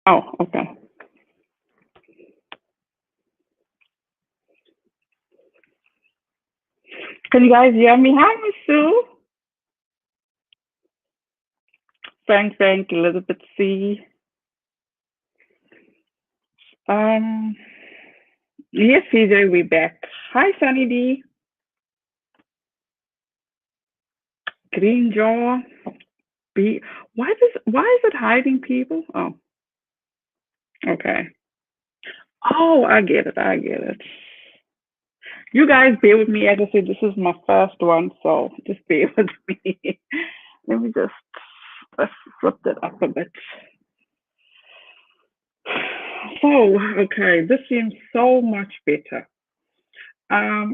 Oh, okay. Can you guys hear me? Hi, Miss Sue. Frank, Elizabeth C. Um, yes, CJ, we back. Hi, Sunny D. Green Jaw. B. Why is it hiding people? Oh, okay. Oh, I get it. I get it. You guys bear with me. As I said, this is my first one, so just bear with me. Let me just let's flip that up a bit. So, okay, this seems so much better.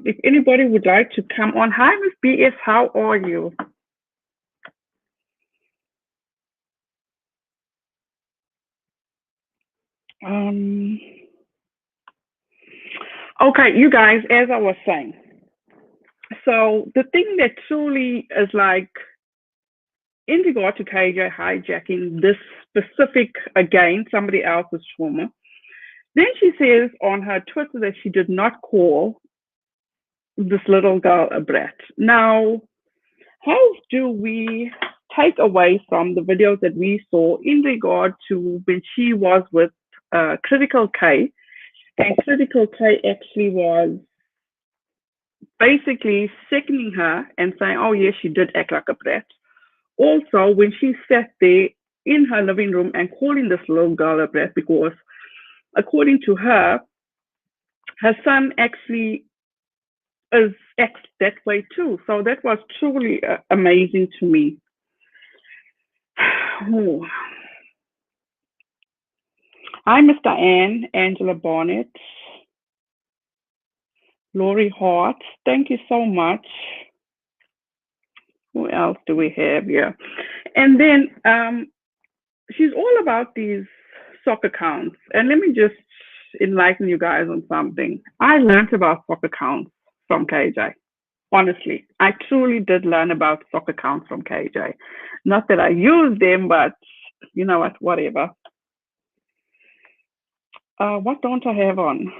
If anybody would like to come on, hi, Miss BS, how are you? Um, okay, you guys, as I was saying, so the thing that truly is like in regard to KJ hijacking this specific, again, somebody else's trauma, then she says on her Twitter that she did not call this little girl a brat. Now, how do we take away from the videos that we saw in regard to when she was with Critical K? And Critical K actually was basically seconding her and saying, oh, yes, she did act like a brat. Also, when she sat there in her living room and calling this little girl a brat because, according to her, her son actually is acts that way too. So that was truly amazing to me. Oh. Hi, Mr. Ann, Angela Bonnet, Lori Hart. Thank you so much. Who else do we have here? And then she's all about these soccer counts. And let me just enlighten you guys on something. I learned about soccer counts from KJ. Honestly, I truly did learn about soccer counts from KJ. Not that I use them, but you know what? Whatever. What don't I have on?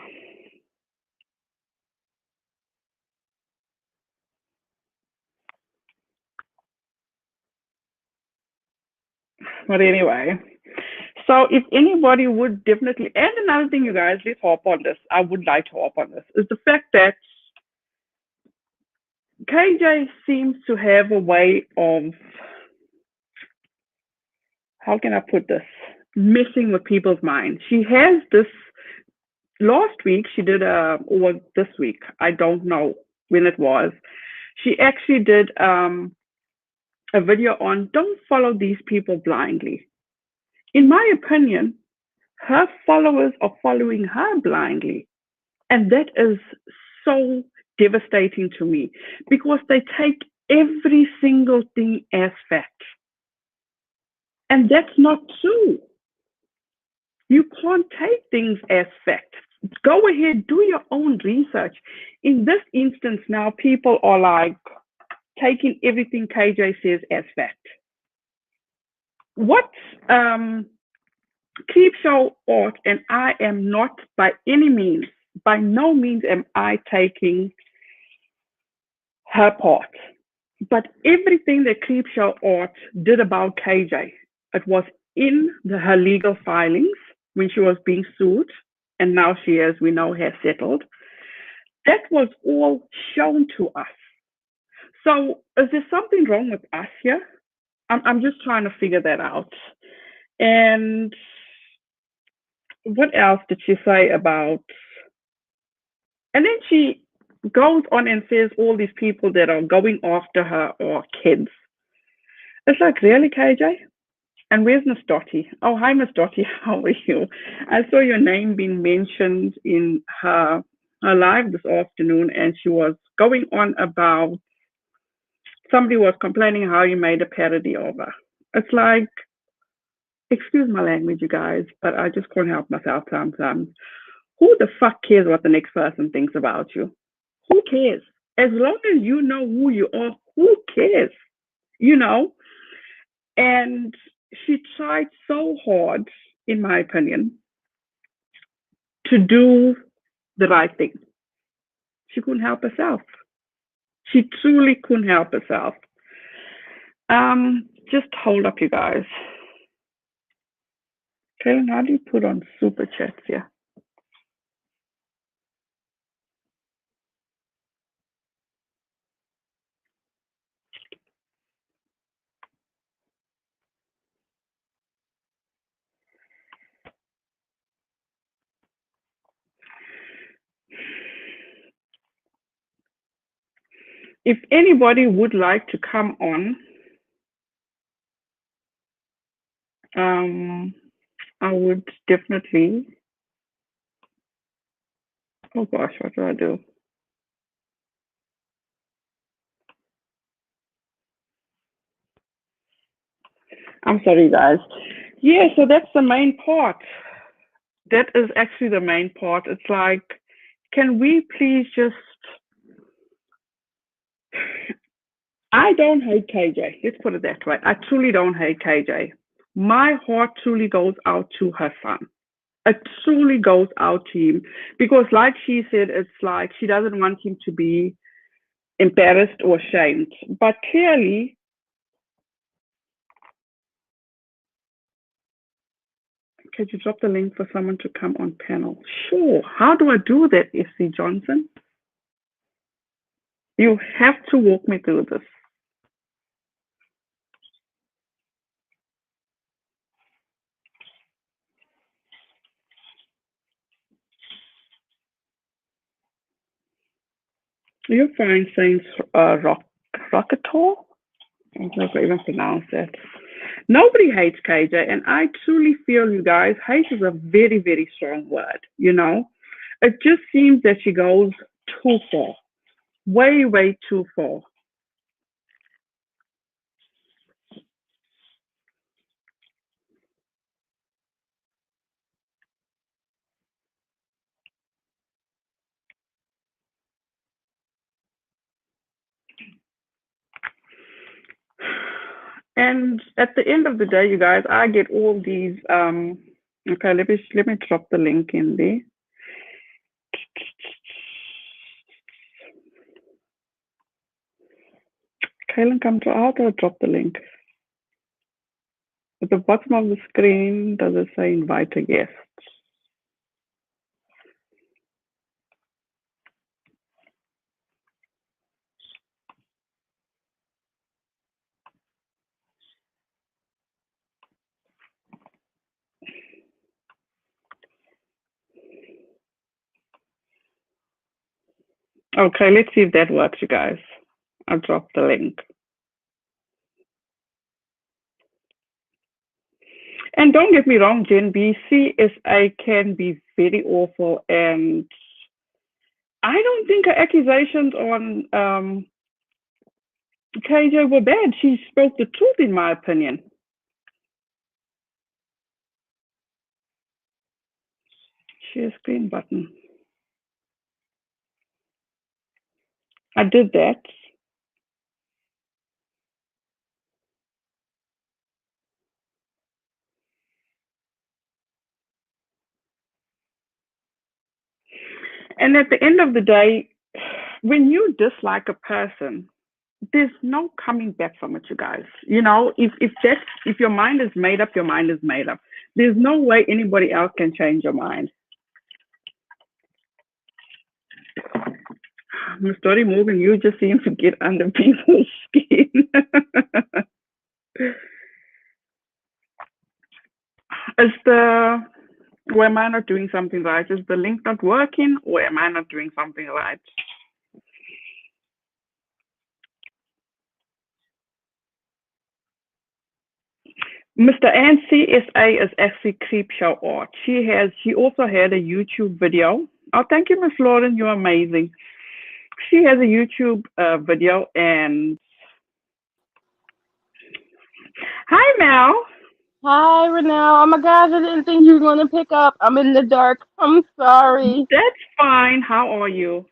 But anyway, so if anybody would definitely, and another thing, you guys, let's hop on this. I would like to hop on this is the fact that KJ seems to have a way of, how can I put this, messing with people's minds. She has this, last week she did or this week, I don't know when it was, she actually did a video on don't follow these people blindly. In my opinion, her followers are following her blindly. And that is so devastating to me because they take every single thing as fact. And that's not true. You can't take things as fact. Go ahead, do your own research. In this instance, now people are like taking everything KJ says as fact. What Creepshow art, and I am not by any means, by no means am I taking her part. But everything that Creepshow art did about KJ, it was in her legal filings when she was being sued, and now she, as we know, has settled. That was all shown to us. So, is there something wrong with us here? I'm just trying to figure that out. And what else did she say about? And then she goes on and says all these people that are going after her are kids. It's like, really, KJ? And where's Miss Dottie? Oh, hi, Miss Dottie. How are you? I saw your name being mentioned in her live this afternoon, and she was going on about somebody was complaining how you made a parody of her. It's like, excuse my language, you guys, but I just can't help myself sometimes. Who the fuck cares what the next person thinks about you? Who cares? As long as you know who you are, who cares? You know? And she tried so hard. in my opinion, to do the right thing. She couldn't help herself. She truly couldn't help herself. Just hold up, you guys. Kaylin, how do you put on super chats here? If anybody would like to come on, um, I would definitely. Oh gosh, what do I do? I'm sorry, guys. Yeah, so that's the main part. That is actually the main part. It's like, can we please just. I don't hate KJ. Let's put it that way. I truly don't hate KJ. My heart truly goes out to her son. It truly goes out to him because, like she said, it's like she doesn't want him to be embarrassed or ashamed. But clearly, could you drop the link for someone to come on panel? Sure. How do I do that, FC Johnson? You have to walk me through this. You're fine saying Rockator? I don't know if I even pronounce that. Nobody hates KJ, and I truly feel, you guys, hate is a very, very strong word, you know? It just seems that she goes too far, way, way too far. And at the end of the day, you guys, I get all these. Okay, let me drop the link in there. Kaylin, come to out or drop the link. At the bottom of the screen, does it say invite a guest? Okay, let's see if that works, you guys. I'll drop the link. And don't get me wrong, Gen B, CSA can be very awful. And I don't think her accusations on KJ were bad. She spoke the truth, in my opinion. Share screen button. I did that. And at the end of the day, when you dislike a person, there's no coming back from it, you guys. You know, if your mind is made up, your mind is made up. There's no way anybody else can change your mind. Story moving, you just seem to get under people's skin. Is the or am I not doing something right? Is the link not working, or am I not doing something right? Mr. Ann CSA is actually Creepshow Art. She also had a YouTube video. Oh, thank you, Miss Lauren. You're amazing. She has a YouTube video, and hi, Mel. Hi, Renelle. Oh my gosh, I didn't think you were going to pick up. I'm in the dark. I'm sorry. That's fine. How are you?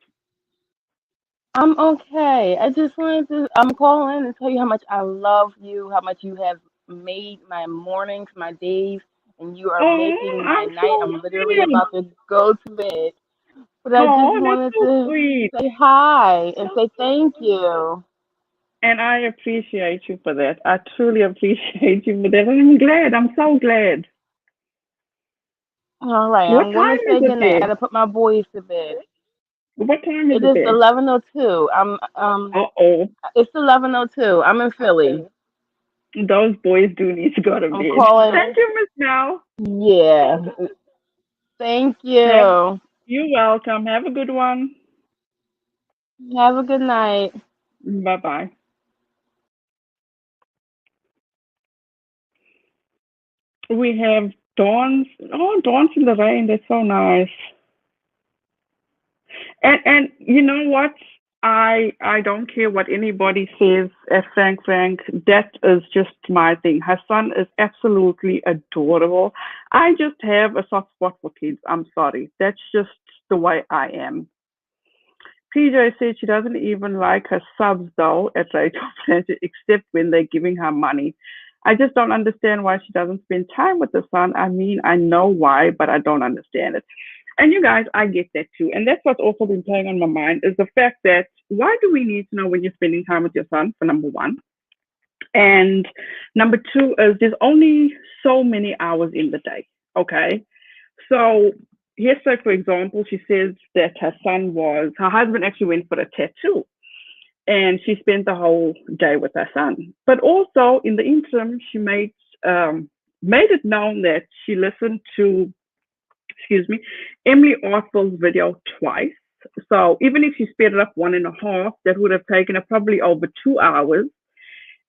I'm okay. I just wanted to, I'm calling and tell you how much I love you, how much you have made my mornings, my days, and you are Oh, making my I'm night. so I'm literally glad. about to go to bed, but I just Oh, that's wanted so to sweet. say hi and say thank you. And I appreciate you for that. I truly appreciate you for that. And I'm glad. I'm so glad. All right, What I'm gonna time is say it goodnight. I there? gotta put my boys to bed. What time is It it is there? 11:02. Uh-oh. It's 11:02. I'm in Philly. Those boys do need to go to I'm bed. calling. Thank you, Miss Mel. Yeah. Thank Have you. You're welcome. Have a good one. Have a good night. Bye bye. We have Dawn's. Oh, Dawn's in the rain. That's so nice. And you know what? I don't care what anybody says at Frank Frank. That is just my thing. Her son is absolutely adorable. I just have a soft spot for kids. I'm sorry. That's just the way I am. PJ said she doesn't even like her subs though at Rachel Planet, except when they're giving her money. I just don't understand why she doesn't spend time with the son. I mean, I know why, but I don't understand it. And you guys, I get that too. And that's what's also been playing on my mind is the fact that why do we need to know when you're spending time with your son, for number one? And number two is there's only so many hours in the day. Okay. So yesterday, for example, she says that her husband actually went for a tattoo and she spent the whole day with her son. But also in the interim, she made it known that she listened to, excuse me, Emily Artful's video twice. So even if she sped it up 1.5, that would have taken her probably over 2 hours.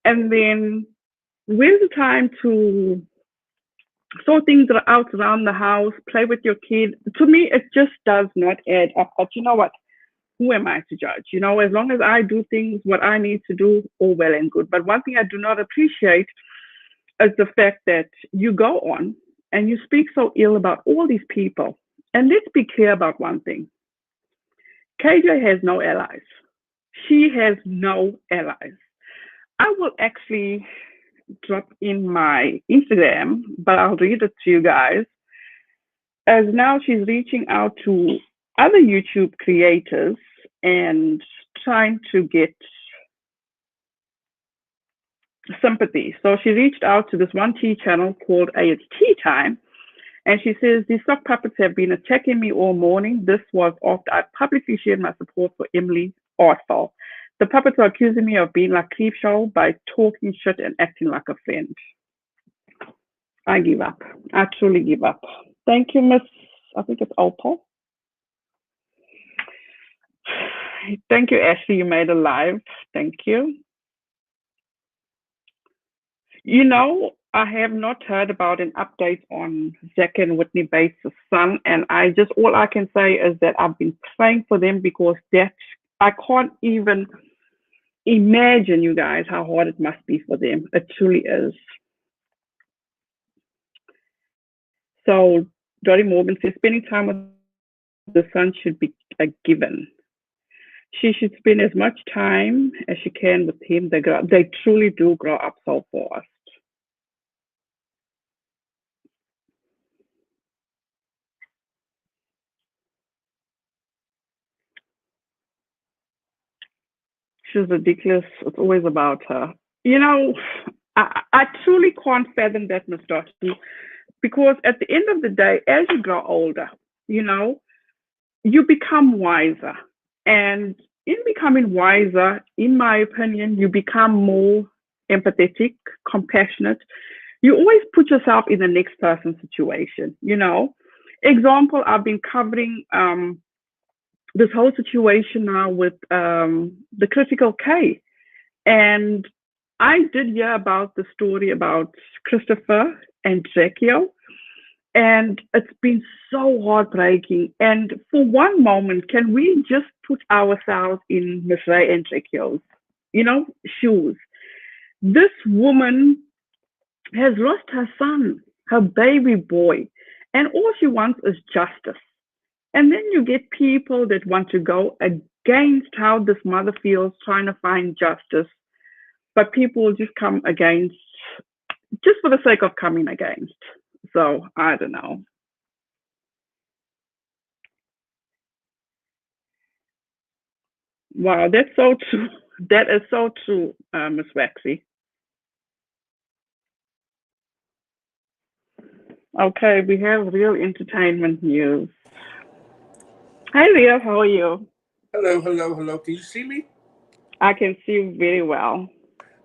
And then where's the time to sort things out around the house, play with your kid? To me, it just does not add up. But you know what? Who am I to judge? As long as I do things what I need to do, all well and good. But one thing I do not appreciate is the fact that you go on and you speak so ill about all these people. And let's be clear about one thing. KJ has no allies. She has no allies. I will actually drop in my Instagram, but I'll read it to you guys. As now she's reaching out to other YouTube creators and trying to get sympathy. So she reached out to this one tea channel called It's Tea Time. And she says, these sock puppets have been attacking me all morning. This was after I publicly shared my support for Emily Artful. The puppets are accusing me of being like Creepshow by talking shit and acting like a friend. I give up. I truly give up. Thank you, Miss. I think it's Opal. Thank you, Ashley. You made a live. Thank you. I have not heard about an update on Zach and Whitney Bates' son, and all I can say is that I've been praying for them because I can't even imagine, you guys, how hard it must be for them. It truly is. So Dottie Morgan says spending time with the son should be a given. She should spend as much time as she can with him. They truly do grow up so fast. She's ridiculous. It's always about her. You know, I truly can't fathom that, Miss Dottie, because at the end of the day, as you grow older, you know, you become wiser. And in becoming wiser, in my opinion, you become more empathetic, compassionate. You always put yourself in the next person's situation. Example, I've been covering this whole situation now with the critical K. And I did hear about the story about Christopher and Drakio, and it's been so heartbreaking. And for one moment, can we just put ourselves in Miss Ray and Drakio's, shoes? This woman has lost her son, her baby boy, and all she wants is justice. And then you get people that want to go against how this mother feels trying to find justice, but people will just come against just for the sake of coming against. So I don't know. Wow, that's so true. That is so true, Miss Waxy. Okay, we have real entertainment news. Hi, Rio. How are you? Hello, hello, hello. Can you see me? I can see you very well.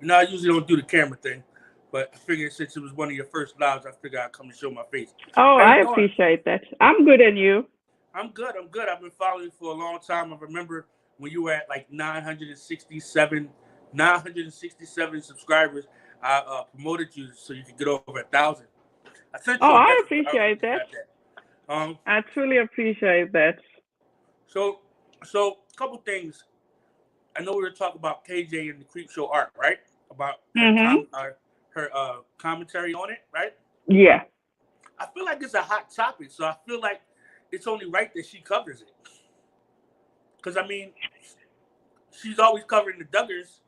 You know, I usually don't do the camera thing, but I figured since it was one of your first lives, I figured I'd come to show my face. Oh, How you I doing? appreciate that. I'm good, and you? I'm good. I'm good. I've been following you for a long time. I remember when you were at like 967 subscribers. I promoted you so you could get over 1,000. I sent Oh, you a I message. I don't know if appreciate you that. got that. I truly appreciate that. So, so a couple things. I know we were talking about KJ and the Creep Show art, right? About her Mm-hmm. commentary on it, right? Yeah. I feel like it's a hot topic, so I feel like it's only right that she covers it. Because I mean, she's always covering the Duggars.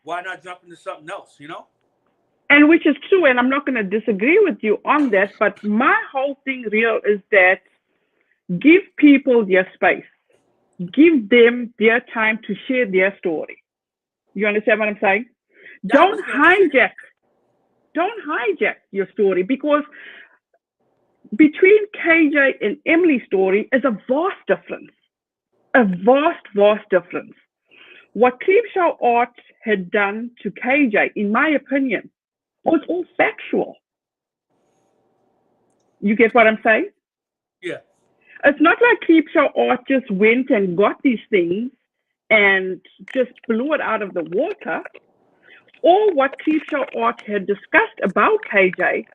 Why not jump into something else? You know? And which is true, and I'm not going to disagree with you on that. But my whole thing, real, is that give people their space, give them their time to share their story. You understand what I'm saying? Yeah, I Don't understand what you're saying. hijack, don't hijack your story, because between KJ and Emily's story is a vast difference, a vast, vast difference. What Creepshow Art had done to KJ, in my opinion, was all factual. You get what I'm saying? Yeah. It's not like Creepshow Art just went and got these things and just blew it out of the water. All what Creepshow Art had discussed about KJ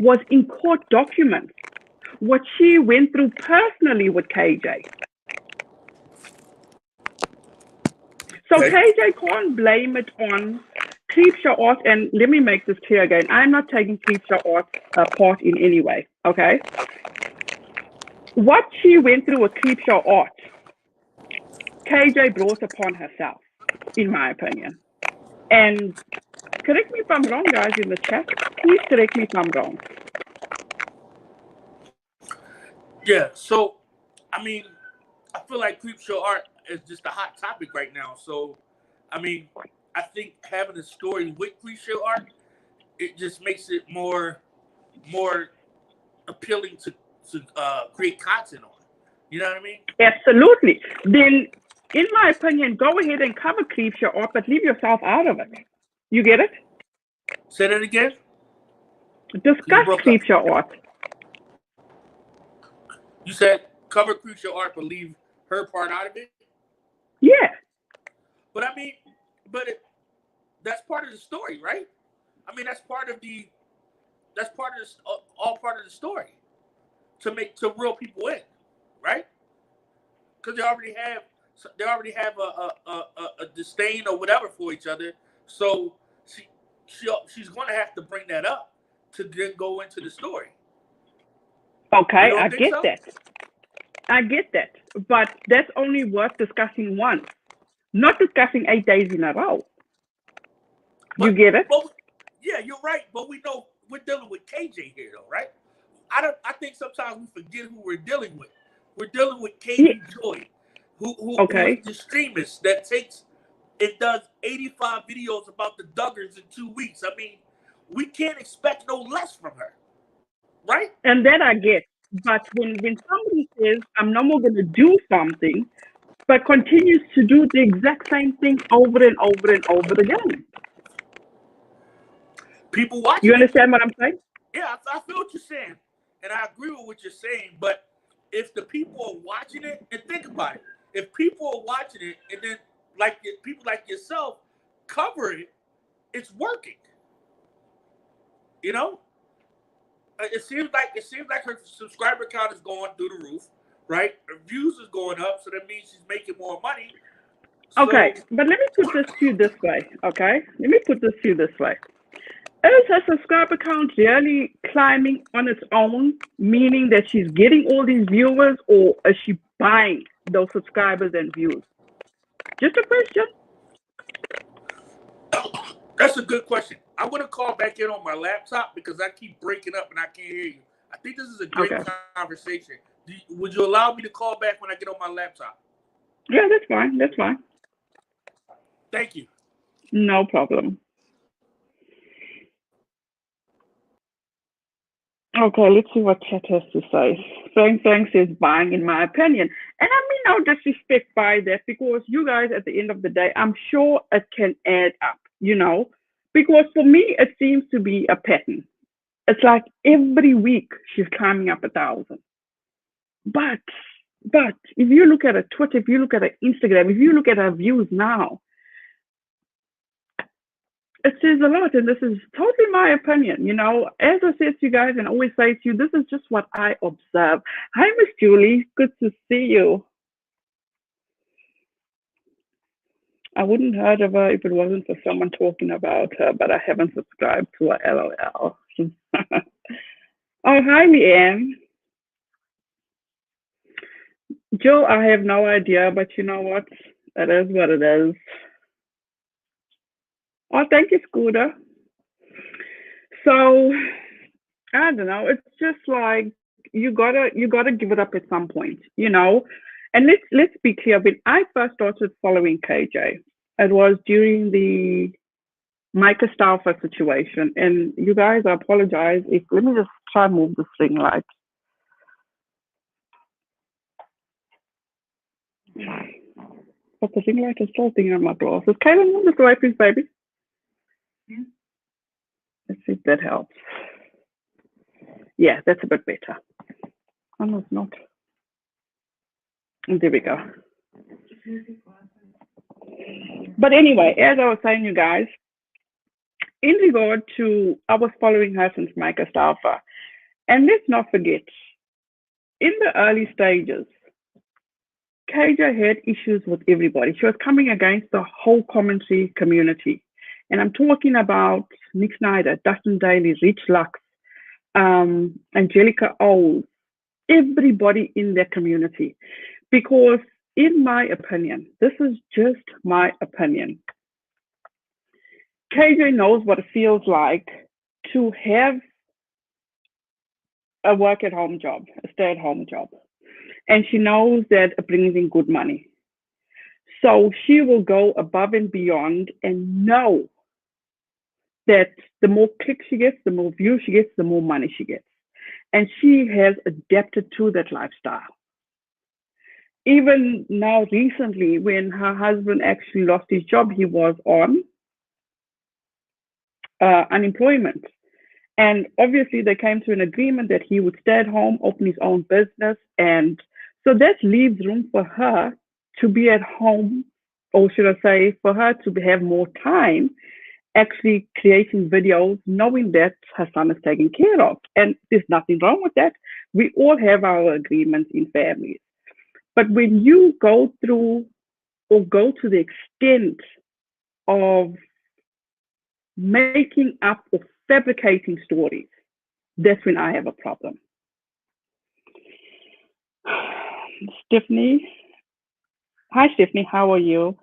was in court documents, what she went through personally with KJ. So Okay. KJ can't blame it on Creepshow Art. And let me make this clear again. I'm not taking Creepshow Art apart in any way, okay? What she went through with Creepshow Art, KJ brought upon herself, in my opinion. And correct me if I'm wrong, guys, in the chat. Please correct me if I'm wrong. Yeah. So, I mean, I feel like Creepshow art is just a hot topic right now. So, I mean, I think having a story with Creepshow art, it just makes it more appealing to create content on. You know what I mean? Absolutely. Then, in my opinion, go ahead and cover Creepshow Art, but leave yourself out of it. You get it? Say that again. You Discuss broke up. Creepshow Art. You said cover Creepshow art, but leave her part out of it. Yeah. But I mean, but that's part of the story, right? I mean, that's part of the, all part of the story to reel people in, right? Because they already have a disdain or whatever for each other. So she's going to have to bring that up to then go into the story. You Okay, I don't think get so? that. I get that. But that's only worth discussing once, not discussing 8 days in a row. You But get it? but yeah, you're right. But we know we're dealing with KJ here, though, right? I think sometimes we forget who we're dealing with. We're dealing with Yeah. KB Joy, who is Okay. the extremist that takes it does 85 videos about the Duggars in 2 weeks. I mean, we can't expect no less from her, right? And that I get. But when somebody says, I'm no more going to do something, but continues to do the exact same thing over and over and over again. People You watching it. understand what I'm saying? Yeah, I feel what you're saying, and I agree with what you're saying. But if the people are watching it, and think about it, if people are watching it, and then people like yourself cover it, it's working. You know, it seems like her subscriber count is going through the roof, right? Her views is going up, so that means she's making more money. Okay, So but let me put this to you this way, okay? Let me put this to you this way. Is her subscriber count really climbing on its own, meaning that she's getting all these viewers, or is she buying those subscribers and views? Just a question. that's a good question. I'm gonna call back in on my laptop because I keep breaking up and I can't hear you. I think this is a great Okay. conversation. Would you allow me to call back when I get on my laptop? Yeah, that's fine. That's fine. Thank you. No problem. Okay, let's see what chat has to say. Frank says buying, in my opinion. And I mean no disrespect by that, because you guys, at the end of the day, I'm sure it can add up, because for me, it seems to be a pattern. It's like every week she's climbing up 1,000. But if you look at her Twitter, if you look at her Instagram, if you look at her views now, it says a lot. And this is totally my opinion. As I said to you guys and always say to you, this is just what I observe. Hi, Miss Julie. Good to see you. I wouldn't heard of her if it wasn't for someone talking about her, but I haven't subscribed to her, LOL. Oh, hi, Leanne. Joe, I have no idea, but you know what? It is what it is. Oh, thank you, Scooter. So I don't know. It's just like you gotta give it up at some point, And let's be clear. When I first started following KJ, it was during the Micah Stauffer situation. And you guys, I apologize. Let me just try and move this ring light. But the ring light is still thinking on my glasses. Kaylin, move this away, please, baby. Yeah. Let's see if that helps. Yeah, that's a bit better. Oh, no, it's not. There we go. But anyway, as I was saying, you guys, in regard to, I was following her since Micah Stauffer. And let's not forget, in the early stages, KJ had issues with everybody. She was coming against the whole commentary community. And I'm talking about Nick Snyder, Dustin Daly, Rich Lux, Angelica Oles, everybody in their community. Because in my opinion, this is just my opinion, KJ knows what it feels like to have a work-at-home job, a stay-at-home job. And she knows that it brings in good money. So she will go above and beyond and know that the more clicks she gets, the more views she gets, the more money she gets. And she has adapted to that lifestyle. Even now, recently, when her husband actually lost his job, he was on unemployment. And obviously, they came to an agreement that he would stay at home, open his own business. And so that leaves room for her to be at home, or should I say, for her to have more time actually creating videos, knowing that her son is taken care of. And there's nothing wrong with that. We all have our agreements in families. But when you go through or go to the extent of making up or fabricating stories, that's when I have a problem. Stephanie. Hi, Stephanie. How are you?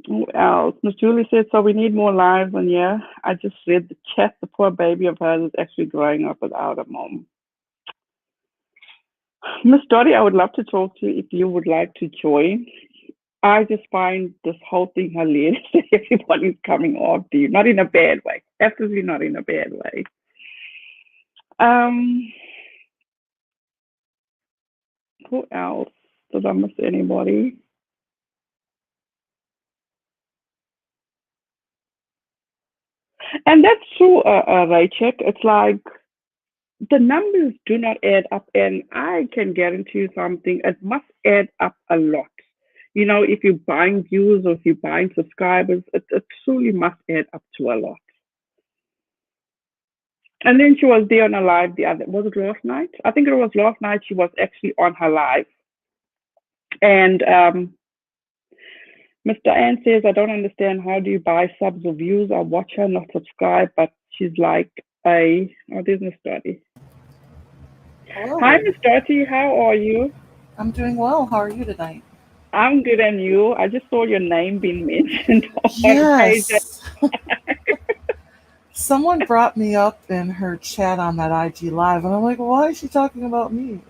Who else? Miss Julie said, so we need more lives. And yeah, I just read the chat. The poor baby of hers is actually growing up without a mom. Miss Dottie, I would love to talk to you if you would like to join. I just find this whole thing hilarious. Everybody's coming after you. Not in a bad way. Absolutely not in a bad way. Who else? Did I miss anybody? And that's true, Raycheck. It's like the numbers do not add up, and I can guarantee you something. It must add up a lot. If you're buying views or if you're buying subscribers, it truly must add up to a lot. And then she was there on a live was it last night? I think it was last night she was actually on her live. And Mr. Ann says, I don't understand, how do you buy subs or views? I watch her, not subscribe, but she's like there's Miss Dottie. Hello. Hi, Miss Dottie, how are you? I'm doing well. How are you tonight? I'm good, and you? I just saw your name being mentioned. Yes. Someone brought me up in her chat on that IG live, and I'm like, why is she talking about me?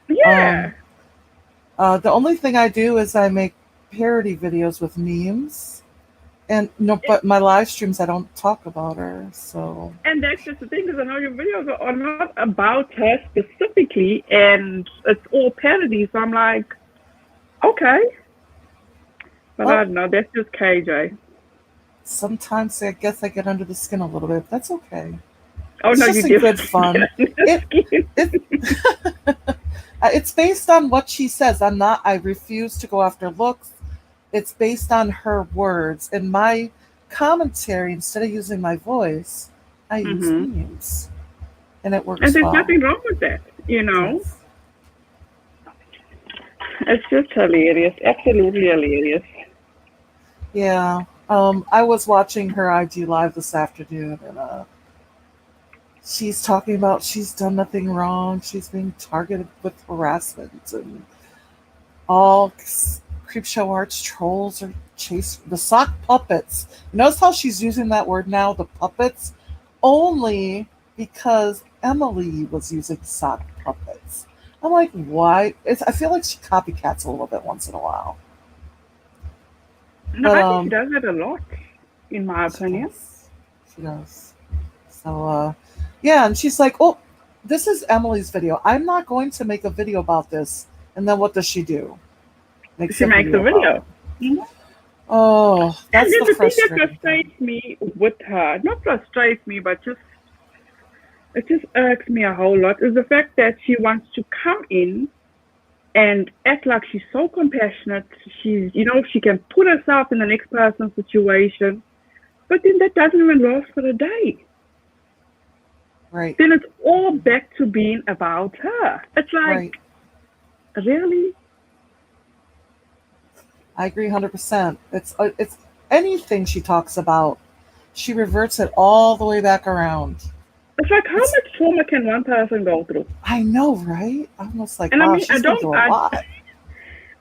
Yeah. The only thing I do is I make parody videos with memes, and no, but my live streams I don't talk about her. So And that's just the thing, because I know your videos are not about her specifically, and it's all parody. So I'm like, okay. But I don't know. That's just KJ. sometimes I guess I get under the skin a little bit. That's okay. Oh, It's no, just you in good fun. It's based on what she says. I refuse to go after looks. It's based on her words. And my commentary, instead of using my voice, I use memes. And it works And there's well. nothing wrong with that, you know? Yes. It's just hilarious. Absolutely hilarious. Yeah. I was watching her IG live this afternoon, and she's talking about she's done nothing wrong. She's being targeted with harassment, and all Creepshow Arts trolls are chasing the sock puppets. Notice how she's using that word now, the puppets, only because Emily was using sock puppets. I'm like, why? I feel like she copycats a little bit once in a while. No, But, I think she does it a lot, in my opinion. She does. So, yeah, and she's like, oh, this is Emily's video. I'm not going to make a video about this. And then what does she do? She makes a video. Oh, that's and then the the thing that frustrating frustrates me with her, not frustrates me, but it just irks me a whole lot, is the fact that she wants to come in and act like she's so compassionate. She's, she can put herself in the next person's situation, but then that doesn't even last for a day. Right. Then it's all back to being about her. It's like, really? I agree 100%. It's anything she talks about, she reverts it all the way back around. It's like, how much trauma can one person go through? I know, right? Almost like, and wow, I mean, she's been through a lot.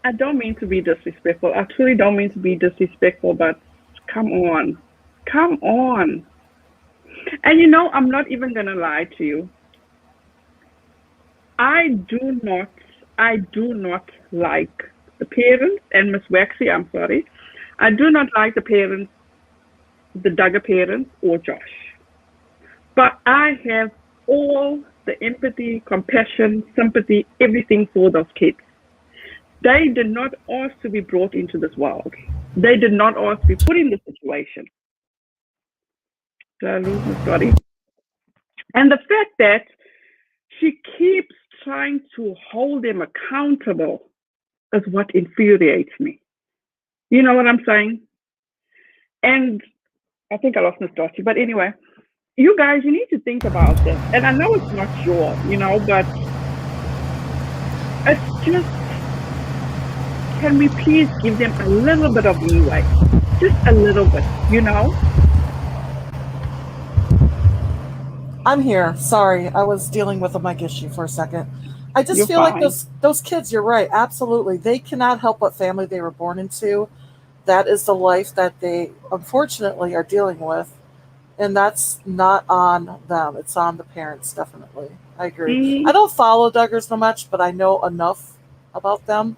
I don't mean to be disrespectful. I truly don't mean to be disrespectful, but come on. Come on. And I'm not even going to lie to you. I do not like the parents, and Miss Waxy, I'm sorry. I do not like the parents, the Duggar parents, or Josh. But I have all the empathy, compassion, sympathy, everything for those kids. They did not ask to be brought into this world. They did not ask to be put in this situation. Did I lose my story? And the fact that she keeps trying to hold them accountable is what infuriates me. You know what I'm saying? And I think I lost my story. But anyway, you guys, you need to think about this. And I know it's not sure, but it's just, can we please give them a little bit of leeway? Just a little bit, I'm here. Sorry, I was dealing with a mic issue for a second. I just feel like those kids, you're right, absolutely. They cannot help what family they were born into. That is the life that they, unfortunately, are dealing with. And that's not on them. It's on the parents, definitely. I agree. I don't follow Duggars so much, but I know enough about them.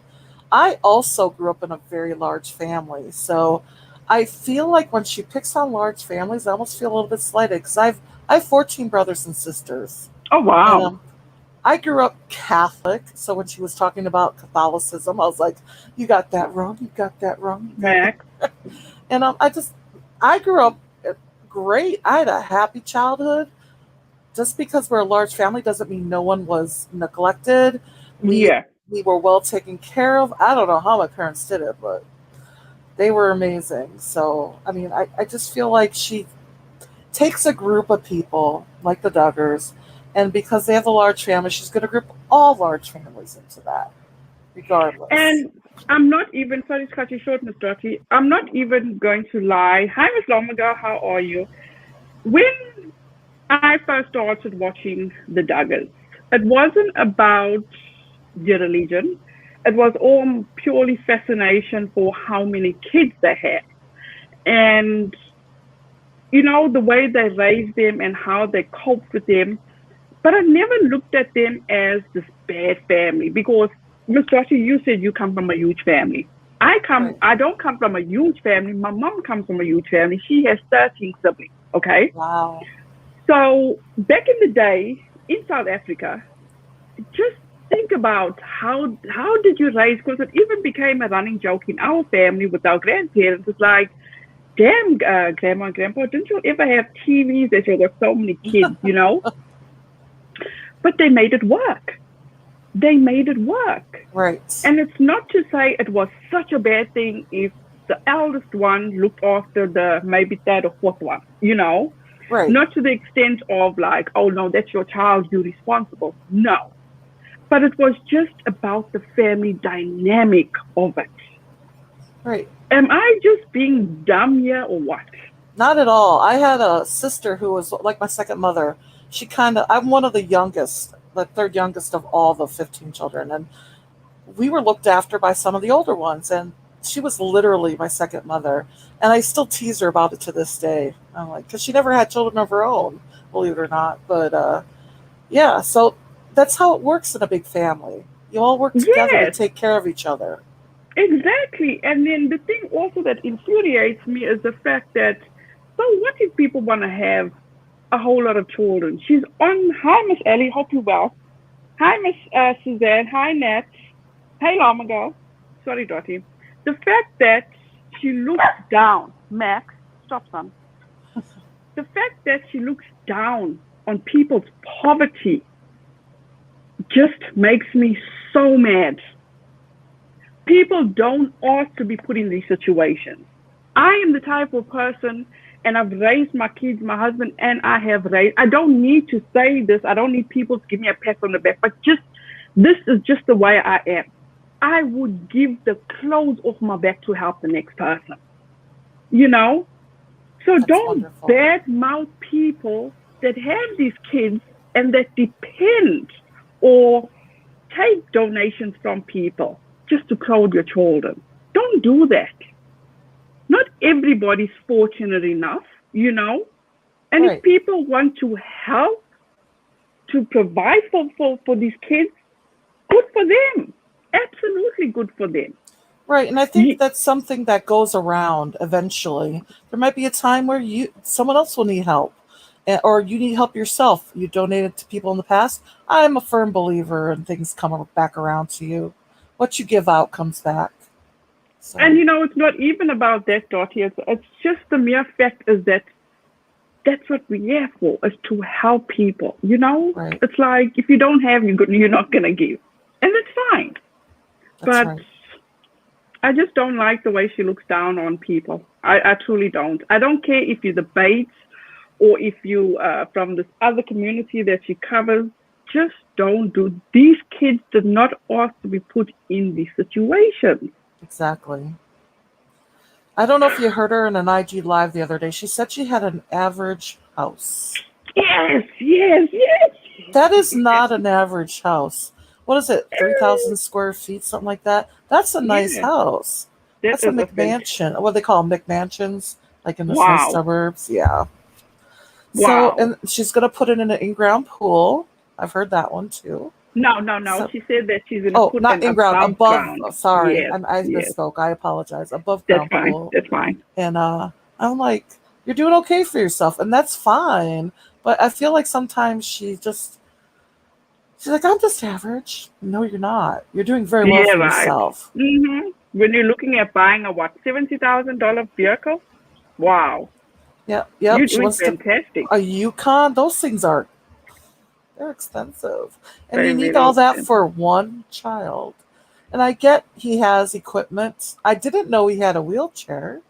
I also grew up in a very large family. So I feel like when she picks on large families, I almost feel a little bit slighted because I have 14 brothers and sisters. Oh, wow. And, I grew up Catholic, so when she was talking about Catholicism, I was like, you got that wrong, you got that wrong. And I grew up great. I had a happy childhood. Just because we're a large family doesn't mean no one was neglected. We were well taken care of. I don't know how my parents did it, but they were amazing. So, I mean, I just feel like she takes a group of people like the Duggars, and because they have a large family, she's going to group all large families into that, regardless. And I'm not even, sorry to cut you short, Ms. Dottie, I'm not even going to lie. Hi, Ms. Lomaga, how are you? When I first started watching the Duggars, it wasn't about their religion. It was all purely fascination for how many kids they had. And, the way they raised them and how they coped with them. But I never looked at them as this bad family because, Miss Dottie, you said you come from a huge family. Right. I don't come from a huge family. My mom comes from a huge family. She has 13 siblings. Okay. Wow. So back in the day in South Africa, just think about how did you raise? Because it even became a running joke in our family with our grandparents. It's like, damn, grandma and grandpa, didn't you ever have TVs that you got so many kids? But they made it work. They made it work. Right. And it's not to say it was such a bad thing if the eldest one looked after the maybe third or fourth one, Right. Not to the extent of like, oh no, that's your child, you're responsible. No. But it was just about the family dynamic of it. Right. Am I just being dumb here or what? Not at all. I had a sister who was like my second mother. I'm one of the youngest, the third youngest of all the 15 children. And we were looked after by some of the older ones. And she was literally my second mother. And I still tease her about it to this day. I'm like, because she never had children of her own, believe it or not. But yeah, so that's how it works in a big family. You all work together to Yes, take care of each other. exactly. And then the thing also that infuriates me is the fact that, so what if people want to have a whole lot of children? She's on, hi, Miss Ellie, hope you're well. Hi, Miss Suzanne. Hi, Nat. Hey, Lama girl. Sorry, Dottie. The fact that she looks down, Max, stop, son. The fact that she looks down on people's poverty just makes me so mad. People don't ought to be put in these situations. I am the type of person, and I've raised my kids, my husband, and I don't need to say this. I don't need people to give me a pat on the back, but this is just the way I am. I would give the clothes off my back to help the next person. So That's don't wonderful. badmouth people that have these kids and that depend or take donations from people just to clothe your children. Don't do that. Not everybody's fortunate enough, And Right. if people want to help to provide for these kids, good for them. Absolutely good for them. Right, and I think that's something that goes around eventually. There might be a time where someone else will need help, or you need help yourself. You donated to people in the past. I'm a firm believer in things come back around to you. What you give out comes back. So, And it's not even about that, Dottie. It's just the mere fact is that that's what we're here for, is to help people. right, It's like if you don't have, you're not gonna give, and that's fine. that's But right. I just don't like the way she looks down on people. I truly don't. I don't care if you're the Bates or if you from this other community that she covers. Just don't do. These kids did not ought to be put in these situations. Exactly. I don't know if you heard her in an IG live the other day. She said she had an average house. Yes, yes, yes. That is not an average house. What is it? 3,000 square feet, something like that. That's a nice Yeah, house. that That's a is a fantastic. McMansion. What do they call them? McMansions, like in the nice Wow, suburbs. Yeah. So, wow. and she's gonna put it in an in-ground pool. I've heard that one too. No, no, no. So, She said that she's gonna oh, put not an in-ground, above above. ground. Sorry, Yes, I yes. misspoke. I apologize. Above That's ground fine. pool. That's fine. And I'm like, you're doing okay for yourself, and that's fine. But I feel like sometimes she's like, I'm just average. No, you're not. You're doing very well Yeah, for right. yourself. When you're looking at buying a what, $70,000 vehicle? Wow, Yep, you're yep. She doing wants to fantastic. a Yukon. Those things they're expensive, and you Very, need very all that expensive. for one child. And I get he has equipment. I didn't know he had a wheelchair.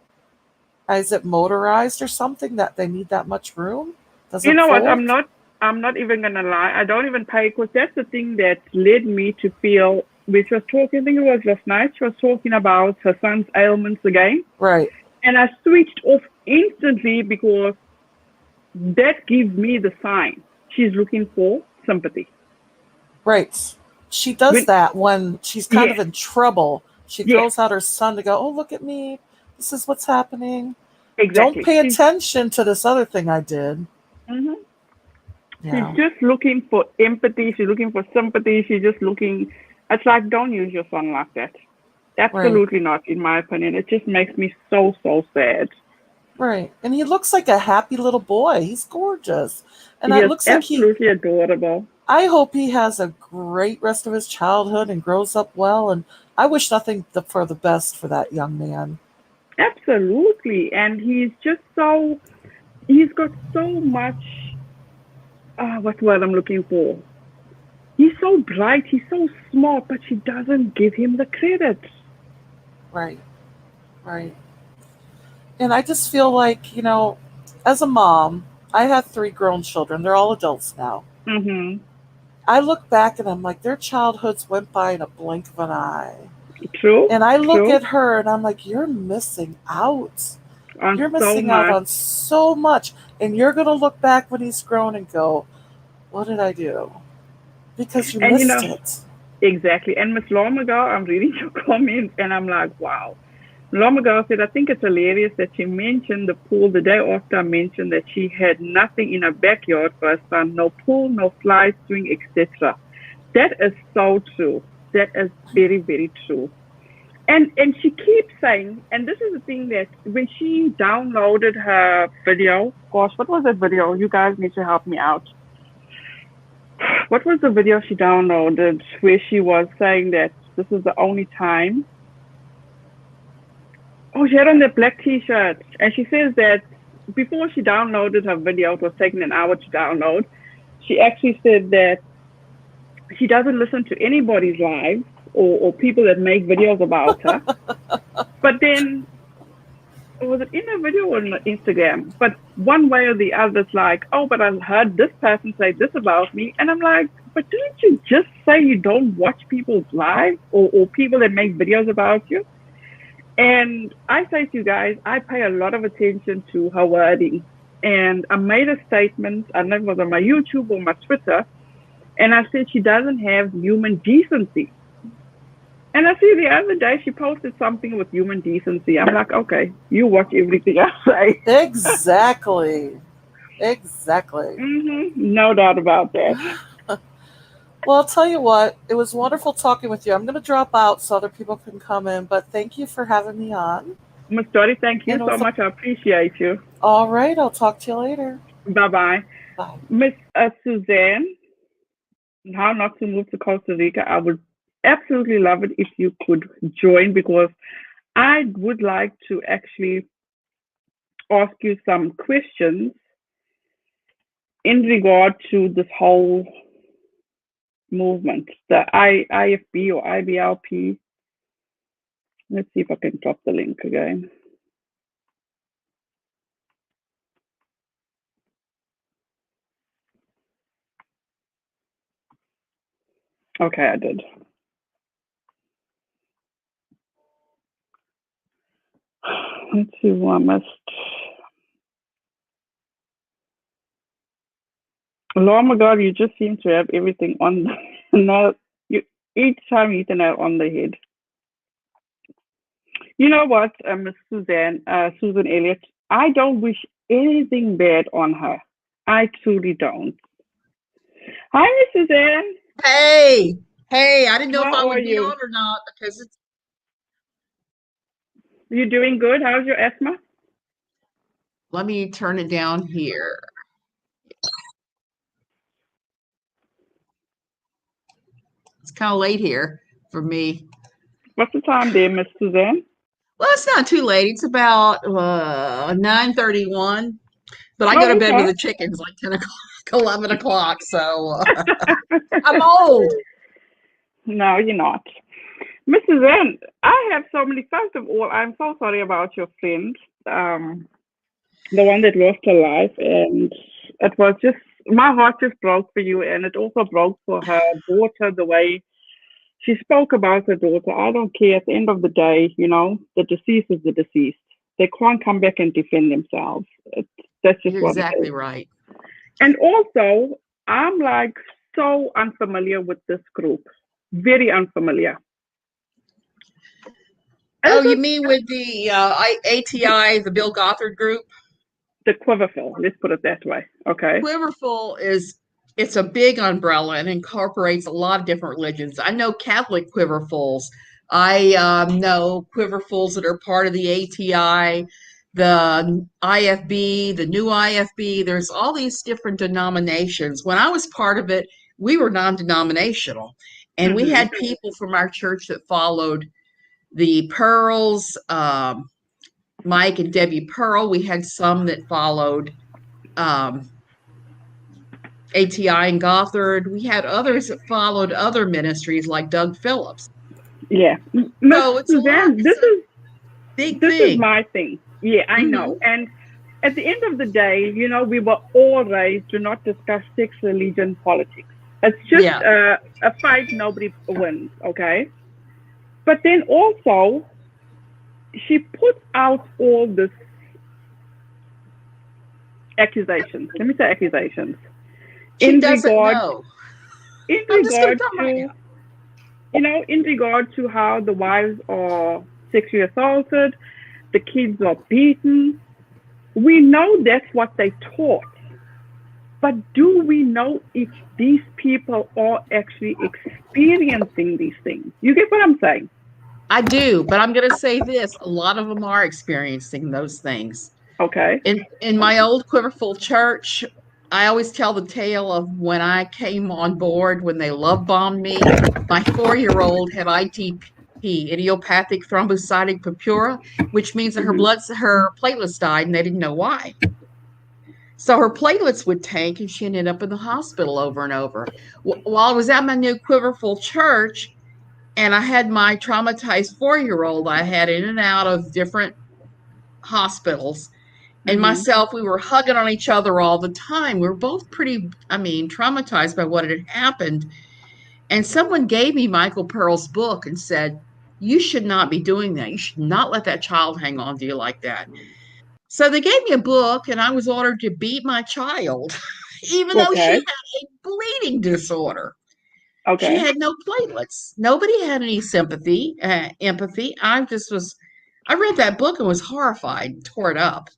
Is it motorized or something that they need that much room? Does You it know what? fold? I'm not even gonna lie. I don't even pay because that's the thing that led me to feel. Which was talking. I think it was last night. She was talking about her son's ailments again, Right, and I switched off instantly because that gives me the sign she's looking for sympathy. right. She does When that when she's kind of yes, in trouble. She yes, throws out her son to go, oh, look at me. This is what's happening. Exactly. Don't pay attention to this other thing I did. Mhm. Yeah. She's just looking for empathy. She's looking for sympathy. She's just looking. It's like, don't use your son like that. Right. Absolutely not, in my opinion. It just makes me so, so sad. Right. And he looks like a happy little boy. He's gorgeous. And He it is looks like absolutely adorable. I hope he has a great rest of his childhood and grows up well. And I wish nothing for the best for that young man. Absolutely. And he's got so much, what's the word I'm looking for? He's so bright, he's so smart, but she doesn't give him the credit. Right. Right. And I just feel like, as a mom, I have 3 grown children. They're all adults now. Mm-hmm. I look back and I'm like, their childhoods went by in a blink of an eye. True. And I look True. at her and I'm like, you're missing out. On You're so missing out much. on so much. And you're going to look back when he's grown and go, what did I do? Because you And missed it. exactly. And Miss Lormagal, I'm reading your comments and I'm like, wow. Lormagal said, I think it's hilarious that she mentioned the pool the day after I mentioned that she had nothing in her backyard for her son, no pool, no fly swing, etc. That is so true. That is very, very true. And she keeps saying, and this is the thing that when she downloaded her video, gosh, what was that video? You guys need to help me out. What was the video she downloaded where she was saying that this is the only time? Oh, she had on the black t-shirt. And she says that before she downloaded her video, it was taking an hour to download. She actually said that she doesn't listen to anybody's lives or people that make videos about her. But then, was it in a video or on Instagram? But one way or the other, it's like, oh, but I heard this person say this about me. And I'm like, but didn't you just say you don't watch people's lives or people that make videos about you? And I say to you guys, I pay a lot of attention to her wording. And I made a statement, I don't know if it was on my YouTube or my Twitter, and I said she doesn't have human decency. And I see the other day she posted something with human decency. I'm like, okay, you watch everything I say. Exactly. Exactly. No doubt about that. Well, I'll tell you what, it was wonderful talking with you. I'm going to drop out so other people can come in, but thank you for having me on. Ms. Dottie, thank you so much. I appreciate you. All right, I'll talk to you later. Bye-bye. Bye. Miss Suzanne, how not to move to Costa Rica. I would absolutely love it if you could join because I would like to actually ask you some questions in regard to this whole movement, the IFB or IBLP. Let's see if I can drop the link again. Okay, I did. Let's see who I missed. Oh my God, you just seem to have everything on the each time you hit an on the head. You know what, Miss Susan Elliott, I don't wish anything bad on her. I truly don't. Hi, Miss Suzanne. Hey, I didn't know if How I would are be you? on or not because it's. You doing good? How's your asthma? Let me turn it down here. It's kind of late here for me. What's the time there, Miss Suzanne? Well, it's not too late. It's about 9:31, but I go to bed with the chickens like 10 o'clock, 11 o'clock. So I'm old. No, you're not. Miss Suzanne, I have so many. First of all, I'm so sorry about your friend, the one that lost her life, and it was just my heart just broke for you, and it also broke for her daughter. The way she spoke about her daughter, I don't care. At the end of the day, the deceased is the deceased. They can't come back and defend themselves. That's just You're what exactly it is. right. And also, I'm like so unfamiliar with this group, very unfamiliar. Oh, you mean with the ATI, the Bill Gothard group? The Quiverful, let's put it that way. Okay. Quiverful it's a big umbrella and incorporates a lot of different religions. I know Catholic Quiverfuls. I know Quiverfuls that are part of the ATI, the IFB, the new IFB. There's all these different denominations. When I was part of it, we were non-denominational, and we had people from our church that followed the Pearls, Mike and Debbie Pearl. We had some that followed ATI and Gothard. We had others that followed other ministries like Doug Phillips. Yeah. So it's Suzanne, this is my thing. Yeah, I know. And at the end of the day, you know, we were all raised to not discuss sex, religion, politics. It's just a fight nobody wins, okay? But then also, she put out all this accusations. Let me say accusations. She doesn't know. In regard to, you know, in regard to how the wives are sexually assaulted, the kids are beaten. We know that's what they taught. But do we know if these people are actually experiencing these things? You get what I'm saying? I do, but I'm going to say this. A lot of them are experiencing those things. Okay. In my old Quiverful church, I always tell the tale of when I came on board, when they love bombed me. My 4-year-old had ITP, idiopathic thrombocytic purpura, which means that her platelets died and they didn't know why. So her platelets would tank and she ended up in the hospital over and over. While I was at my new Quiverful church and I had my traumatized 4-year-old, I had in and out of different hospitals. And myself, we were hugging on each other all the time. We were both pretty, traumatized by what had happened. And someone gave me Michael Pearl's book and said, you should not be doing that. You should not let that child hang on to you like that. So they gave me a book and I was ordered to beat my child, even though she had a bleeding disorder. Okay. She had no platelets. Nobody had any empathy. I read that book and was horrified, tore it up,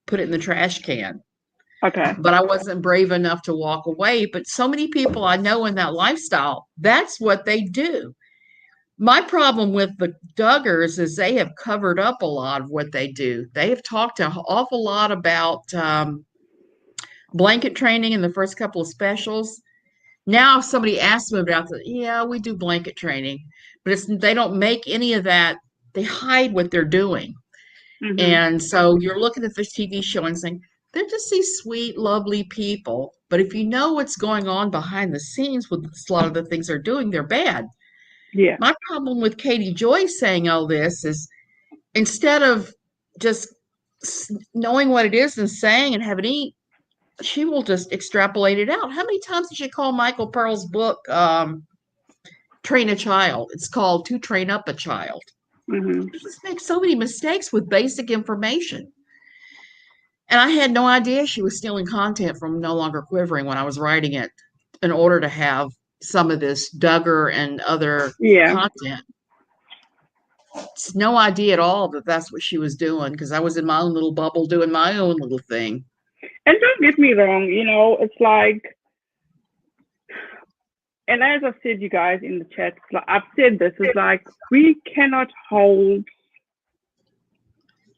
put it in the trash can. Okay. But I wasn't brave enough to walk away. But so many people I know in that lifestyle, that's what they do. My problem with the Duggars is they have covered up a lot of what they do. They have talked an awful lot about blanket training in the first couple of specials. Now, if somebody asks me about that, yeah, we do blanket training, but they don't make any of that. They hide what they're doing. And so you're looking at this TV show and saying, they're just these sweet, lovely people. But if you know what's going on behind the scenes with a lot of the things they're doing, they're bad. Yeah. My problem with Katie Joy saying all this is instead of just knowing what it is and saying and having eat, she will just extrapolate it out. How many times did she call Michael Pearl's book Train a Child? It's called To Train Up a Child. She just makes so many mistakes with basic information. And I had no idea she was stealing content from No Longer Quivering when I was writing it in order to have some of this Duggar and other content. It's no idea at all that that's what she was doing because I was in my own little bubble doing my own little thing. And don't get me wrong, you know, it's like, and as I've said, you guys in the chat, I've said this, is like, we cannot hold.